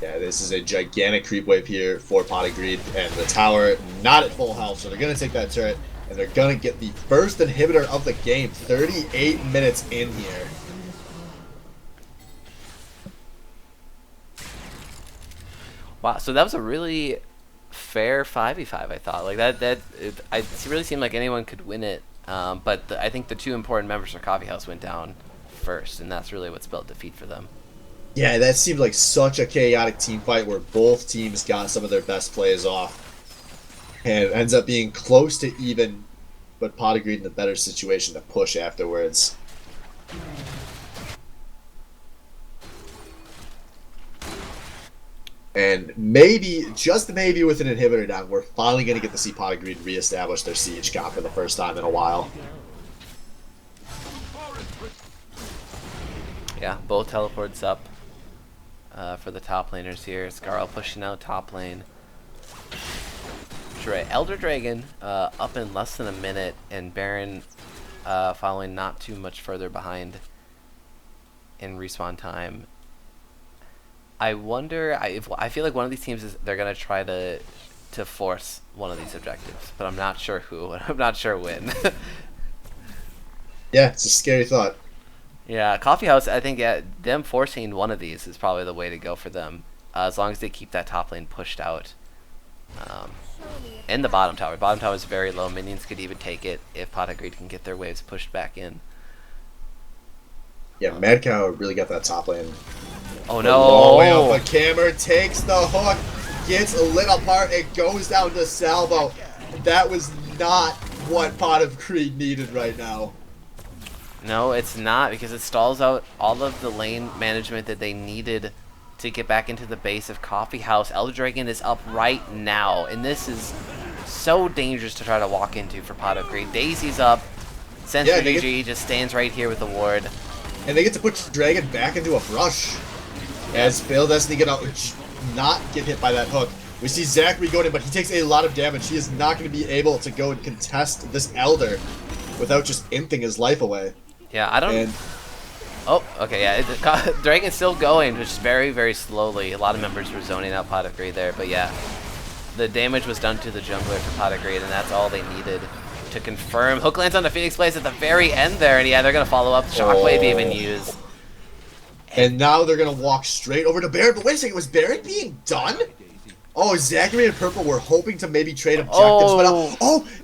Speaker 2: Yeah, this is a gigantic creep wave here for Pot of Greed, and the tower not at full health, so they're going to take that turret, and And they're gonna get the first inhibitor of the game. 38 minutes in here.
Speaker 1: Wow, so that was a really fair 5v5, I thought. Like it really seemed like anyone could win it. But I think the two important members for Coffee House went down first, and that's really what spelled defeat for them.
Speaker 2: Yeah, that seemed like such a chaotic team fight where both teams got some of their best plays off. And it ends up being close to even, but Pot agreed in a better situation to push afterwards. And maybe, just maybe with an inhibitor down, we're finally going to get to see Pot agreed reestablish their siege count for the first time in a while.
Speaker 1: Yeah, both teleports up for the top laners here. Scarl pushing out top lane. Elder Dragon up in less than a minute, and Baron following not too much further behind in respawn time. I wonder. I feel like one of these teams they're gonna try to force one of these objectives, but I'm not sure who. I'm not sure when.
Speaker 2: Yeah, it's a scary thought.
Speaker 1: Yeah, Coffee House. I think them forcing one of these is probably the way to go for them, as long as they keep that top lane pushed out. And the bottom tower. Bottom tower is very low. Minions could even take it if Pot agreed can get their waves pushed back in.
Speaker 2: Yeah, Mad Cow really got that top lane.
Speaker 1: Oh no!
Speaker 2: Way up, but Camera takes the hook, gets lit apart, it goes down to Salvo. That was not what Pot of Greed needed right now.
Speaker 1: No, it's not, because it stalls out all of the lane management that they needed to get back into the base of Coffee House. Elder Dragon is up right now, and this is so dangerous to try to walk into for Pot of Greed. Daisy's up. Sensor GG just stands right here with the ward.
Speaker 2: And they get to put Dragon back into a brush. As Fail Destiny not get hit by that hook. We see Zachary going in, but he takes a lot of damage. He is not going to be able to go and contest this Elder without just imping his life away.
Speaker 1: Yeah, I don't... Oh, okay, yeah. Dragon's still going, just very, very slowly. A lot of members were zoning out Pot of Greed there, but yeah. The damage was done to the jungler for Pot of Greed, and that's all they needed to confirm. Hook lands on the Phoenix Blaze at the very end there, and yeah, they're going to follow up. Shockwave even used.
Speaker 2: And now they're going to walk straight over to Baron. But wait a second, was Baron being done? Oh, Zachary and Purple were hoping to maybe trade objectives, but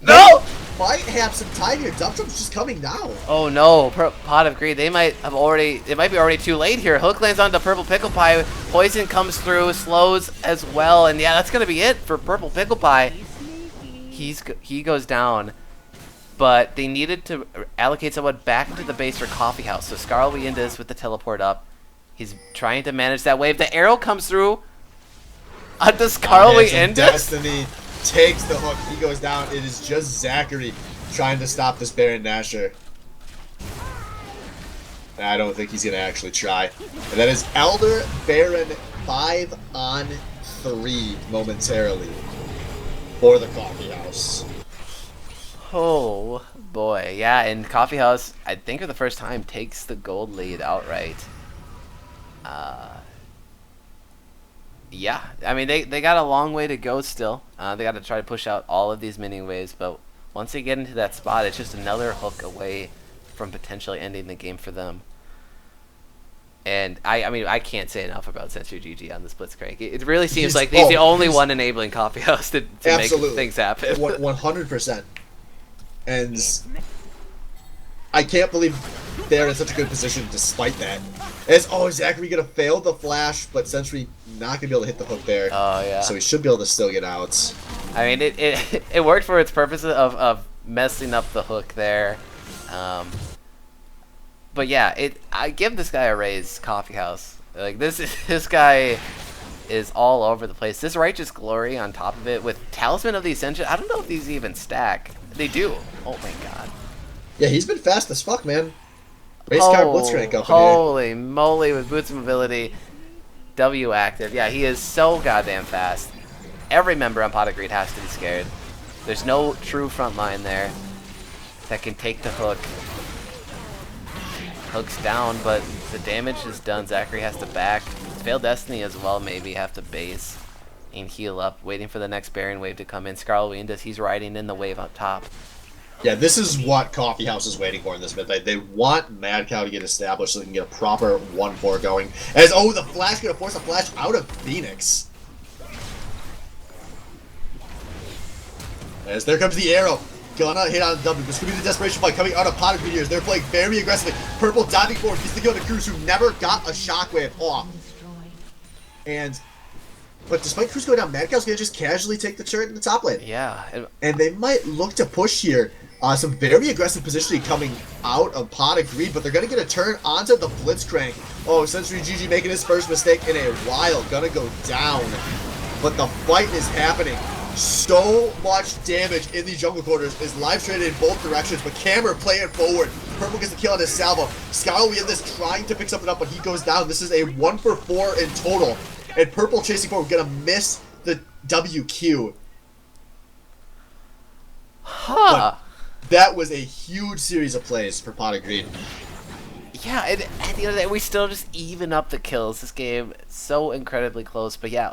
Speaker 1: no!
Speaker 2: Might have some time here. Dump Trump's just coming now.
Speaker 1: Oh no, Pot of Greed. It might be already too late here. Hook lands onto Purple Pickle Pie. Poison comes through, slows as well, and yeah, that's gonna be it for Purple Pickle Pie. He goes down, but they needed to allocate someone back into the base for Coffee House. So Scarl Wiendas with the teleport up. He's trying to manage that wave. The arrow comes through. Onto Scarl Wiendas.
Speaker 2: Destiny takes the hook. He goes down. It is just Zachary trying to stop this Baron Nashor. I don't think he's going to actually try. And that is Elder Baron 5-on-3 momentarily for the Coffee House.
Speaker 1: Oh boy, yeah, and Coffee House, I think for the first time, takes the gold lead outright. Yeah, I mean, they got a long way to go still. They got to try to push out all of these mini waves, but once they get into that spot, it's just another hook away from potentially ending the game for them. And I mean, I can't say enough about Sensor GG on this Blitzcrank. It really seems like he's the only one enabling Coffee House to make things happen.
Speaker 2: 100%. And I can't believe they're in such a good position despite that. Zachary gonna fail the flash, but Sentry not gonna be able to hit the hook there.
Speaker 1: Oh yeah.
Speaker 2: So he should be able to still get out.
Speaker 1: I mean, it worked for its purpose of messing up the hook there. But yeah, I give this guy a raise, Coffee House. Like this guy is all over the place. This Righteous Glory on top of it with Talisman of the Ascension. I don't know if these even stack. They do. Oh my god.
Speaker 2: Yeah, he's been fast as fuck, man. Race car Blitzcrank up
Speaker 1: Holy moly, with Boots of Mobility, W active. Yeah, he is so goddamn fast. Every member on Pot of Greed has to be scared. There's no true front line there that can take the hook. Hook's down, but the damage is done. Zachary has to back. Failed Destiny as well, maybe have to base and heal up, waiting for the next Baron wave to come in. Scarl Wiendas, he's riding in the wave up top.
Speaker 2: Yeah, this is what Coffee House is waiting for in this midnight. They want Mad Cow to get established so they can get a proper 1-4 going. As, oh, the Flash gonna force a Flash out of Phoenix. As there comes the arrow. Gonna hit on the W. This could be the desperation fight coming out of Pot of Meteors. They're playing very aggressively. Purple diving forward. He's the the Cruz who never got a shockwave off. But despite Cruz going down, Mad Cow's gonna just casually take the turret in the top lane.
Speaker 1: Yeah.
Speaker 2: And they might look to push here. Some very aggressive positioning coming out of Pot of Greed, but they're going to get a turn onto the Blitzcrank. Oh, Sensory GG making his first mistake in a while. Going to go down. But the fight is happening. So much damage in these jungle quarters is live traded in both directions, but Camera playing forward. Purple gets the kill on his salvo. Scowl in this trying to pick something up, but he goes down. This is a 1-for-4 in total. And Purple chasing forward, going to miss the WQ.
Speaker 1: Huh.
Speaker 2: But that was a huge series of plays for Pot of Greed.
Speaker 1: Yeah, and at the end of the day, we still just even up the kills. This game so incredibly close, but yeah,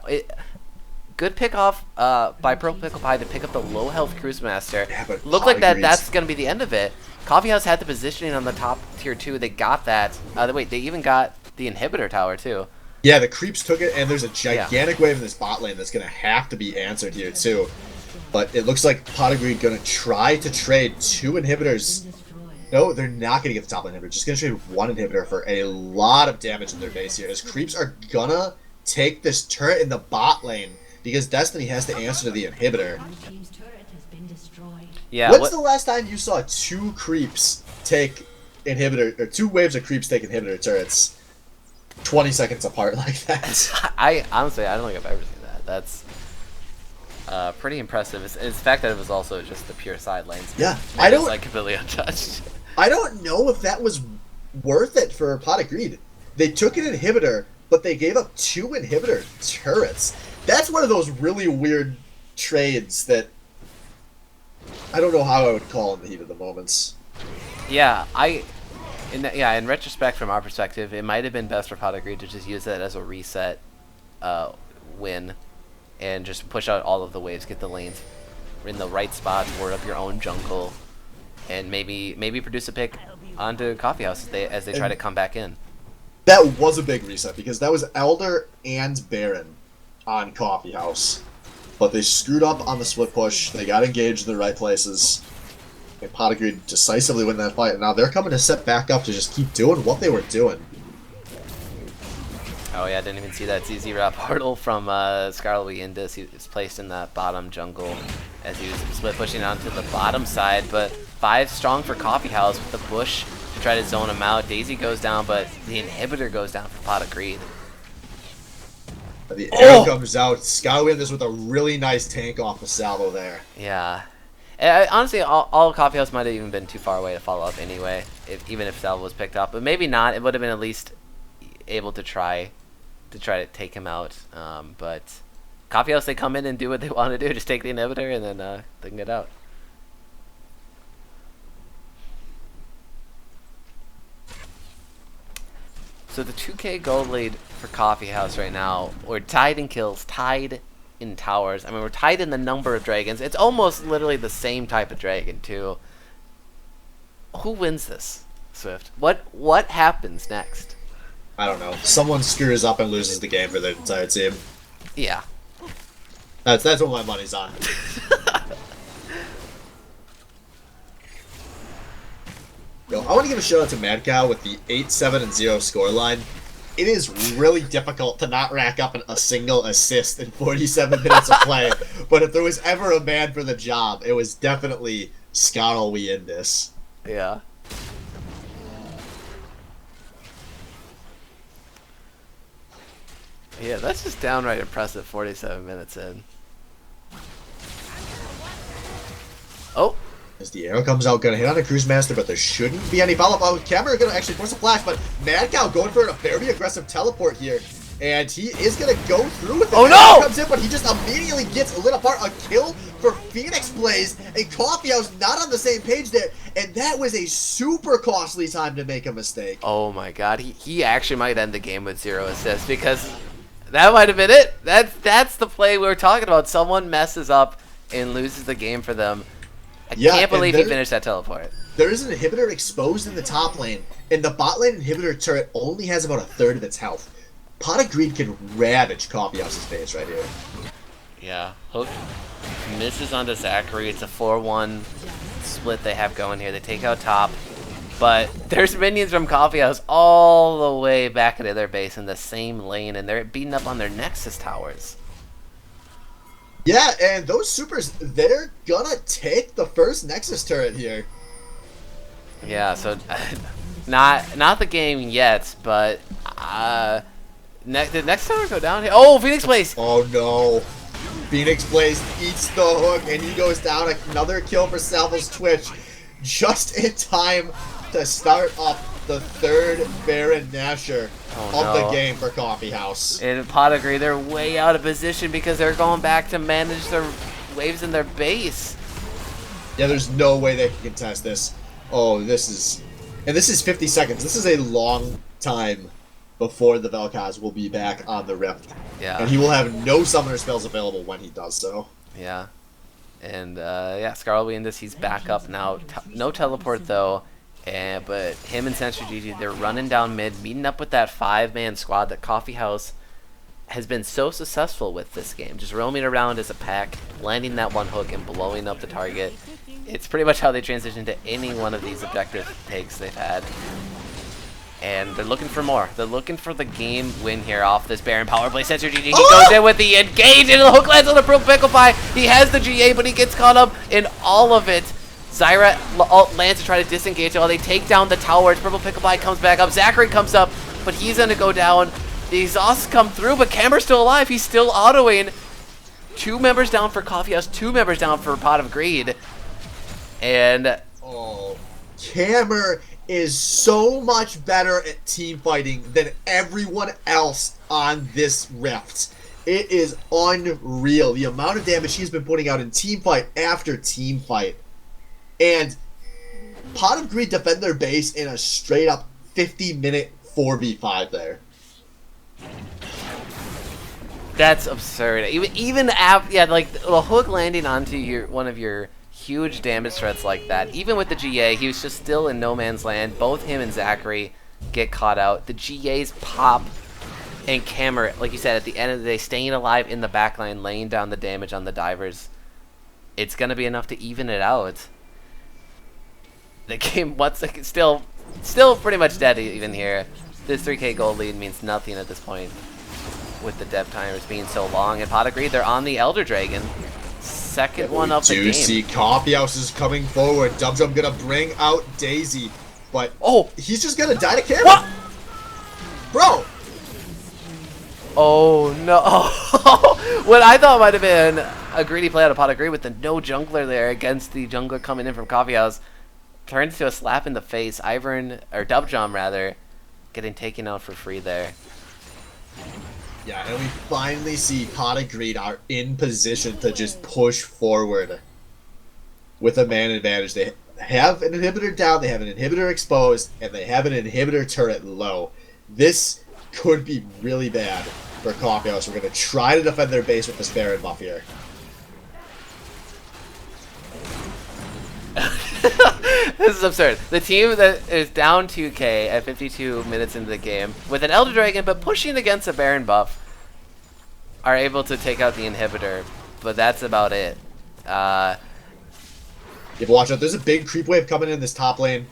Speaker 1: good pick off by Purple Pickle Pie to pick up the low health Cruise Master.
Speaker 2: Yeah, but
Speaker 1: Looked like that's gonna be the end of it. Coffee House had the positioning on the top tier 2. They got that. Wait, they even got the inhibitor tower too.
Speaker 2: Yeah, the creeps took it, and there's a gigantic wave in this bot lane that's gonna have to be answered here too. But it looks like Pot of Greed gonna try to trade 2 inhibitors. No, they're not gonna get the top lane inhibitor. Just gonna trade 1 inhibitor for a lot of damage in their base here. As creeps are gonna take this turret in the bot lane because Destiny has to answer to the inhibitor.
Speaker 1: Yeah.
Speaker 2: When's the last time you saw 2 creeps take inhibitor, or 2 waves of creeps take inhibitor turrets 20 seconds apart like that?
Speaker 1: I honestly don't think I've ever seen that. That's pretty impressive. It's the fact that it was also just the pure side lanes.
Speaker 2: Yeah,
Speaker 1: I don't like completely untouched.
Speaker 2: I don't know if that was worth it for Pot of Greed. They took an inhibitor, but they gave up 2 inhibitor turrets. That's one of those really weird trades that I don't know how I would call in the heat of the moments.
Speaker 1: Yeah, in retrospect, from our perspective, it might have been best for Pot of Greed to just use it as a reset win and just push out all of the waves, get the lanes in the right spots, board up your own jungle, and maybe produce a pick onto Coffee House as they try to come back in.
Speaker 2: That was a big reset because that was Elder and Baron on Coffee House. But they screwed up on the split push. They got engaged in the right places. And Pot of Greed decisively win that fight. And now they're coming to set back up to just keep doing what they were doing.
Speaker 1: Oh yeah, I didn't even see that ZZ Rap portal from Scarlet Indus. He was placed in that bottom jungle as he was split pushing onto the bottom side. But 5 strong for Coffee House with the bush to try to zone him out. Daisy goes down, but the inhibitor goes down for Pot of Greed.
Speaker 2: The arrow comes out. Scowl in this with a really nice tank off the salvo there.
Speaker 1: Yeah. And honestly, all Coffee House might have even been too far away to follow up anyway, even if salvo was picked up. But maybe not. It would have been at least able to try to take him out. But Coffee House, they come in and do what they want to do, just take the inhibitor, and then they can get out. So the 2K gold lead for Coffee House right now, we're tied in kills, tied in towers. I mean, we're tied in the number of dragons. It's almost literally the same type of dragon, too. Who wins this, Swift? What happens next?
Speaker 2: I don't know. Someone screws up and loses the game for their entire team.
Speaker 1: Yeah.
Speaker 2: That's what my money's on. Yo, I want to give a shout out to Mad Cow with the 8-7-0 scoreline. It is really difficult to not rack up a single assist in 47 minutes of play, but if there was ever a man for the job, it was definitely Scarl we in this.
Speaker 1: Yeah. Yeah, that's just downright impressive 47 minutes in. Oh!
Speaker 2: As the arrow comes out, gonna hit on a Cruise Master, but there shouldn't be any follow-up. Oh, Camera gonna actually force a flash, but Mad Cow going for a very aggressive teleport here. And he is gonna go through with it.
Speaker 1: Oh no!
Speaker 2: Comes in, but he just immediately gets lit apart. A kill for Phoenix Blaze, and Coffee House not on the same page there. And that was a super costly time to make a mistake.
Speaker 1: Oh my god, he actually might end the game with 0 assists, because that might have been it. That's the play we were talking about. Someone messes up and loses the game for them. I
Speaker 2: Yeah,
Speaker 1: can't
Speaker 2: and
Speaker 1: believe he finished that teleport.
Speaker 2: There is an inhibitor exposed in the top lane, and the bot lane inhibitor turret only has about a third of its health. Pot of Greed can ravage Coffeehouse's face right here.
Speaker 1: Yeah, Hook misses onto Zachary. It's a 4-1 split they have going here. They take out top, but there's minions from Coffeehouse all the way back into their base in the same lane, and they're beating up on their Nexus towers.
Speaker 2: Yeah, and those supers, they're gonna take the first Nexus turret here.
Speaker 1: Yeah, so not the game yet, but did next tower go down here? Oh, Phoenix Blaze!
Speaker 2: Oh no. Phoenix Blaze eats the hook, and he goes down. Another kill for Salvo's Twitch. Just in time to start up the third Baron Nasher of the game for Coffeehouse.
Speaker 1: And Pot of Greed, they're way out of position because they're going back to manage their waves in their base.
Speaker 2: Yeah, there's no way they can contest this. Oh, this is 50 seconds. This is a long time before the Vel'Koz will be back on the Rift.
Speaker 1: Yeah.
Speaker 2: And he will have no summoner spells available when he does so.
Speaker 1: Yeah. And, yeah, Scarlet Indus, he's back up now. No teleport, though. But him and Sensor GG, they're running down mid, meeting up with that 5-man squad that Coffeehouse has been so successful with this game. Just roaming around as a pack, landing that one hook and blowing up the target. It's pretty much how they transition to any one of these objective takes they've had. And they're looking for more. They're looking for the game win here off this Baron power play. Sensor GG, he goes in with the engage, and the hook lands on the Purple Picklefy. He has the GA, but he gets caught up in all of it. Zyra lands to try to disengage while they take down the towers. Purple Picklefy comes back up. Zachary comes up, but he's going to go down. The exhausts come through, but Camber's still alive. He's still autoing. 2 members down for Coffeehouse, 2 members down for Pot of Greed. And
Speaker 2: Camber is so much better at team fighting than everyone else on this Rift. It is unreal, the amount of damage he's been putting out in team fight after team fight. And Pot of Greed defend their base in a straight up 50-minute 4v5 there.
Speaker 1: That's absurd. Even after, yeah, like the hook landing onto one of your huge damage threats like that. Even with the GA, he was just still in no man's land. Both him and Zachary get caught out. The GAs pop, and Camber, like you said, at the end of the day, staying alive in the backline, laying down the damage on the divers. It's gonna be enough to even it out. The game, still pretty much dead even here. This 3K gold lead means nothing at this point, with the dev timers being so long. And Pot of Greed, they're on the Elder Dragon. Second one of the game.
Speaker 2: We do see Coffeehouse is coming forward. Dum gonna bring out Daisy, but he's just gonna die to Camber.
Speaker 1: What?
Speaker 2: Bro!
Speaker 1: Oh no! What I thought might have been a greedy play out of Pot of Greed with the no jungler there against the jungler coming in from Coffeehouse turned into a slap in the face. Ivern, or Dubjom rather, getting taken out for free there.
Speaker 2: Yeah, and we finally see Pot of Greed are in position to just push forward with a man advantage. They have an inhibitor down, they have an inhibitor exposed, and they have an inhibitor turret low. This could be really bad for Coffeehouse. We're going to try to defend their base with this Baron buff here.
Speaker 1: This is absurd. The team that is down 2k at 52 minutes into the game, with an Elder Dragon but pushing against a Baron buff, are able to take out the inhibitor, but that's about it.
Speaker 2: You have to watch out. There's a big creep wave coming in this top lane.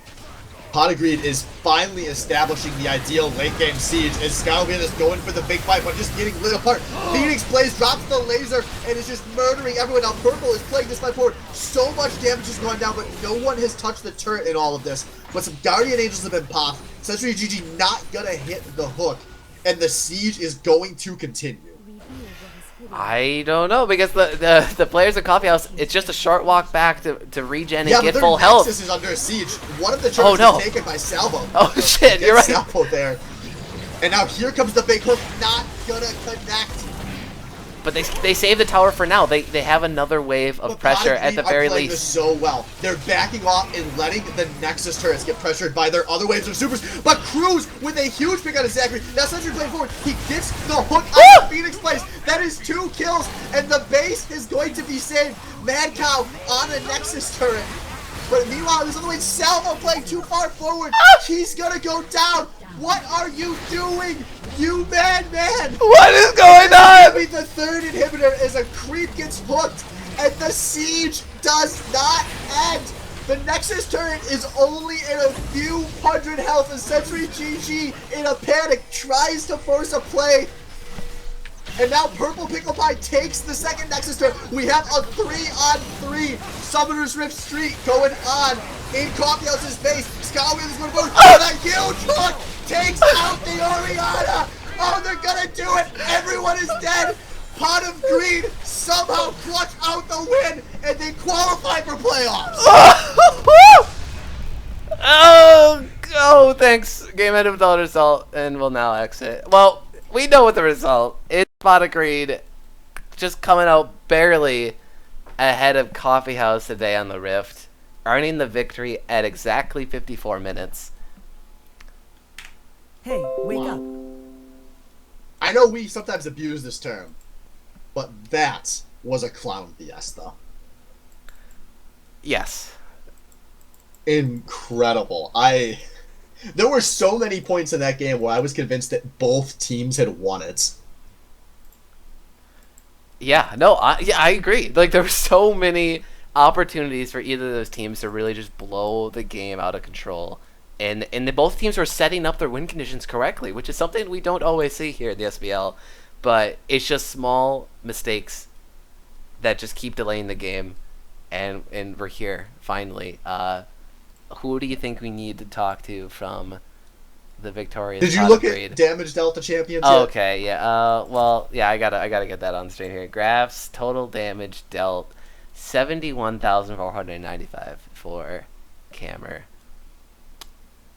Speaker 2: Pot of Greed is finally establishing the ideal late game siege as Skyline is going for the big fight but just getting lit apart. Phoenix Blaze drops the laser and is just murdering everyone. Now Purple is playing this fight forward. So much damage has gone down, but no one has touched the turret in all of this. But some Guardian Angels have been popped. Sentry GG not gonna hit the hook, and the siege is going to continue.
Speaker 1: I don't know, because the players at Coffeehouse, it's just a short walk back to regen and get full health.
Speaker 2: Nexus is under siege. One of the turrets is taken by Salvo.
Speaker 1: Oh shit, you're right.
Speaker 2: Salvo there. And now here comes the big hook, not gonna connect.
Speaker 1: But they save the tower for now. They have another wave of pressure at the very least.
Speaker 2: This so well. They're backing off and letting the Nexus turrets get pressured by their other waves of supers. But Cruz with a huge pick out of Zachary. Now Sentry playing forward. He gets the hook out of Phoenix Blaze. That is 2 kills, and the base is going to be saved Mad Cow on a Nexus turret. But meanwhile, there's other way. Salvo playing too far forward. He's gonna go down. What are you doing, you madman?
Speaker 1: What is going on?
Speaker 2: Maybe the third inhibitor as a creep gets hooked, and the siege does not end. The Nexus turret is only in a few hundred health, and Sentry GG in a panic tries to force a play. And now Purple Pickle Pie takes the second Nexus turret. We have a 3-on-3 Summoner's Rift streak going on in Coffeehouse's base. Skywheel is going to go and a huge hook takes out the Oriana. Oh, they're going to do it. Everyone is dead. Pot of Greed somehow clutch out the win, and they qualify for playoffs.
Speaker 1: Oh, thanks. Game ended with the result, and we'll now exit. Well, we know what the result. It's Pot of Greed just coming out barely ahead of Coffee House today on the Rift, earning the victory at exactly 54 minutes.
Speaker 3: Hey, wake up.
Speaker 2: I know we sometimes abuse this term, but that was a clown fiesta.
Speaker 1: Yes.
Speaker 2: Incredible. There were so many points in that game where I was convinced that both teams had won it.
Speaker 1: Yeah, no, I agree. Like, there were so many opportunities for either of those teams to really just blow the game out of control. And both teams were setting up their win conditions correctly, which is something we don't always see here in the SBL. But it's just small mistakes that just keep delaying the game. And we're here, finally. Who do you think we need to talk to from the victorious
Speaker 2: Did you
Speaker 1: Pot
Speaker 2: look
Speaker 1: of Greed?
Speaker 2: at Damage Delta Champions
Speaker 1: Oh,
Speaker 2: yet?
Speaker 1: okay, yeah. Well, yeah, I gotta get that on straight here. Graphs, total damage dealt 71,495 for Cammer.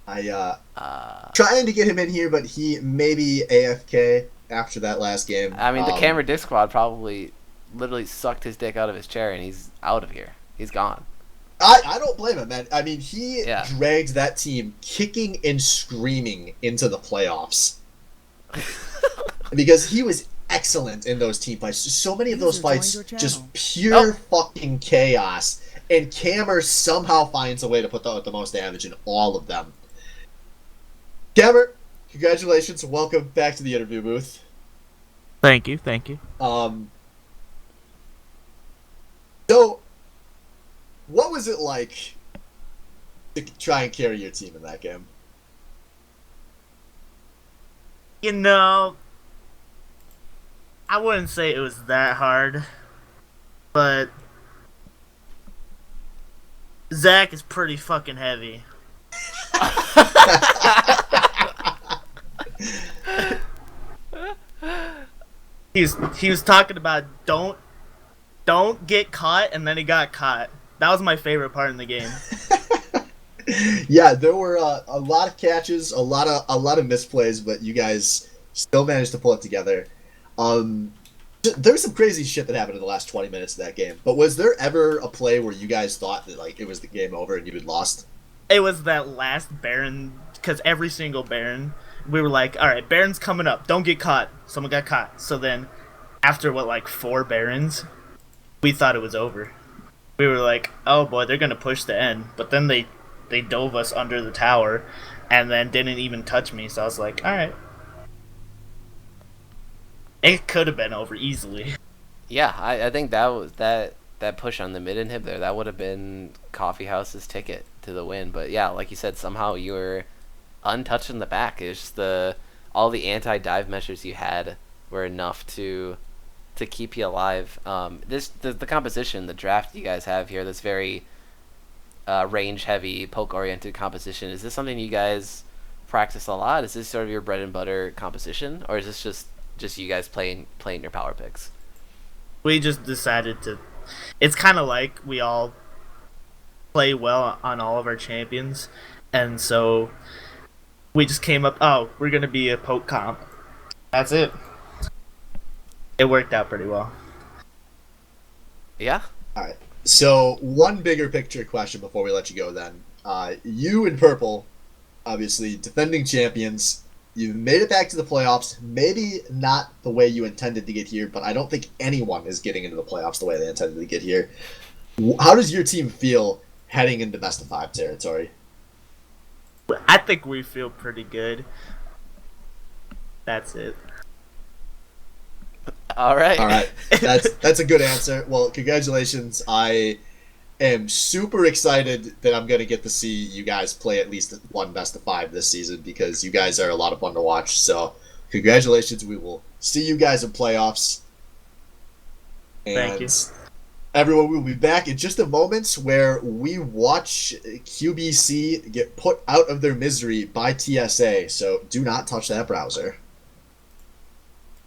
Speaker 2: Trying to get him in here, but he may be AFK after that last game.
Speaker 1: I mean, the Cammer Dick Squad probably literally sucked his dick out of his chair, and he's out of here. He's gone.
Speaker 2: I don't blame him, man. I mean, he
Speaker 1: Yeah.
Speaker 2: dragged that team kicking and screaming into the playoffs. Because he was excellent in those team fights. So many of those fights, just pure fucking chaos. And Cammer somehow finds a way to put the most damage in all of them. Cammer, congratulations. Welcome back to the interview booth.
Speaker 3: Thank you, thank you.
Speaker 2: So, what was it like to try and carry your team in that game?
Speaker 3: You know, I wouldn't say it was that hard, but Zach is pretty fucking heavy. He was talking about don't get caught, and then he got caught. That was my favorite part in the game.
Speaker 2: Yeah, there were a lot of catches, a lot of misplays, but you guys still managed to pull it together. There was some crazy shit that happened in the last 20 minutes of that game. But was there ever a play where you guys thought that like it was the game over and you had lost?
Speaker 3: It was that last Baron, because every single Baron, we were like, all right, Baron's coming up. Don't get caught. Someone got caught. So then, after like 4 Barons, we thought it was over. We were like, oh boy, they're gonna push the end. But then they dove us under the tower, and then didn't even touch me. So I was like, all right. It could have been over easily.
Speaker 1: Yeah, I think that was that push on the mid inhib there. That would have been Coffee House's ticket to the win. But yeah, like you said, somehow you were untouched in the back. It's just all the anti-dive measures you had were enough to keep you alive. The composition, the draft you guys have here, this very range heavy, poke oriented composition. Is this something you guys practice a lot? Is this sort of your bread and butter composition, or is this just you guys playing your power picks?
Speaker 3: We just decided to. It's kind of like we all play well on all of our champions, and so we just came up. Oh, we're gonna be a poke comp. That's it. It worked out pretty well.
Speaker 1: Yeah.
Speaker 2: All right. So one bigger picture question before we let you go. Then, you and Purple, obviously defending champions. You've made it back to the playoffs. Maybe not the way you intended to get here, but I don't think anyone is getting into the playoffs the way they intended to get here. How does your team feel heading into best of 5 territory?
Speaker 3: I think we feel pretty good. That's it.
Speaker 1: All right.
Speaker 2: All right, that's a good answer. Well, congratulations. I am super excited that I'm going to get to see you guys play at least one best of 5 this season because you guys are a lot of fun to watch. So, congratulations. We will see you guys in playoffs. And
Speaker 3: Thank you.
Speaker 2: everyone, will be back in just a moment where we watch QBC get put out of their misery by TSA. So, do not touch that browser.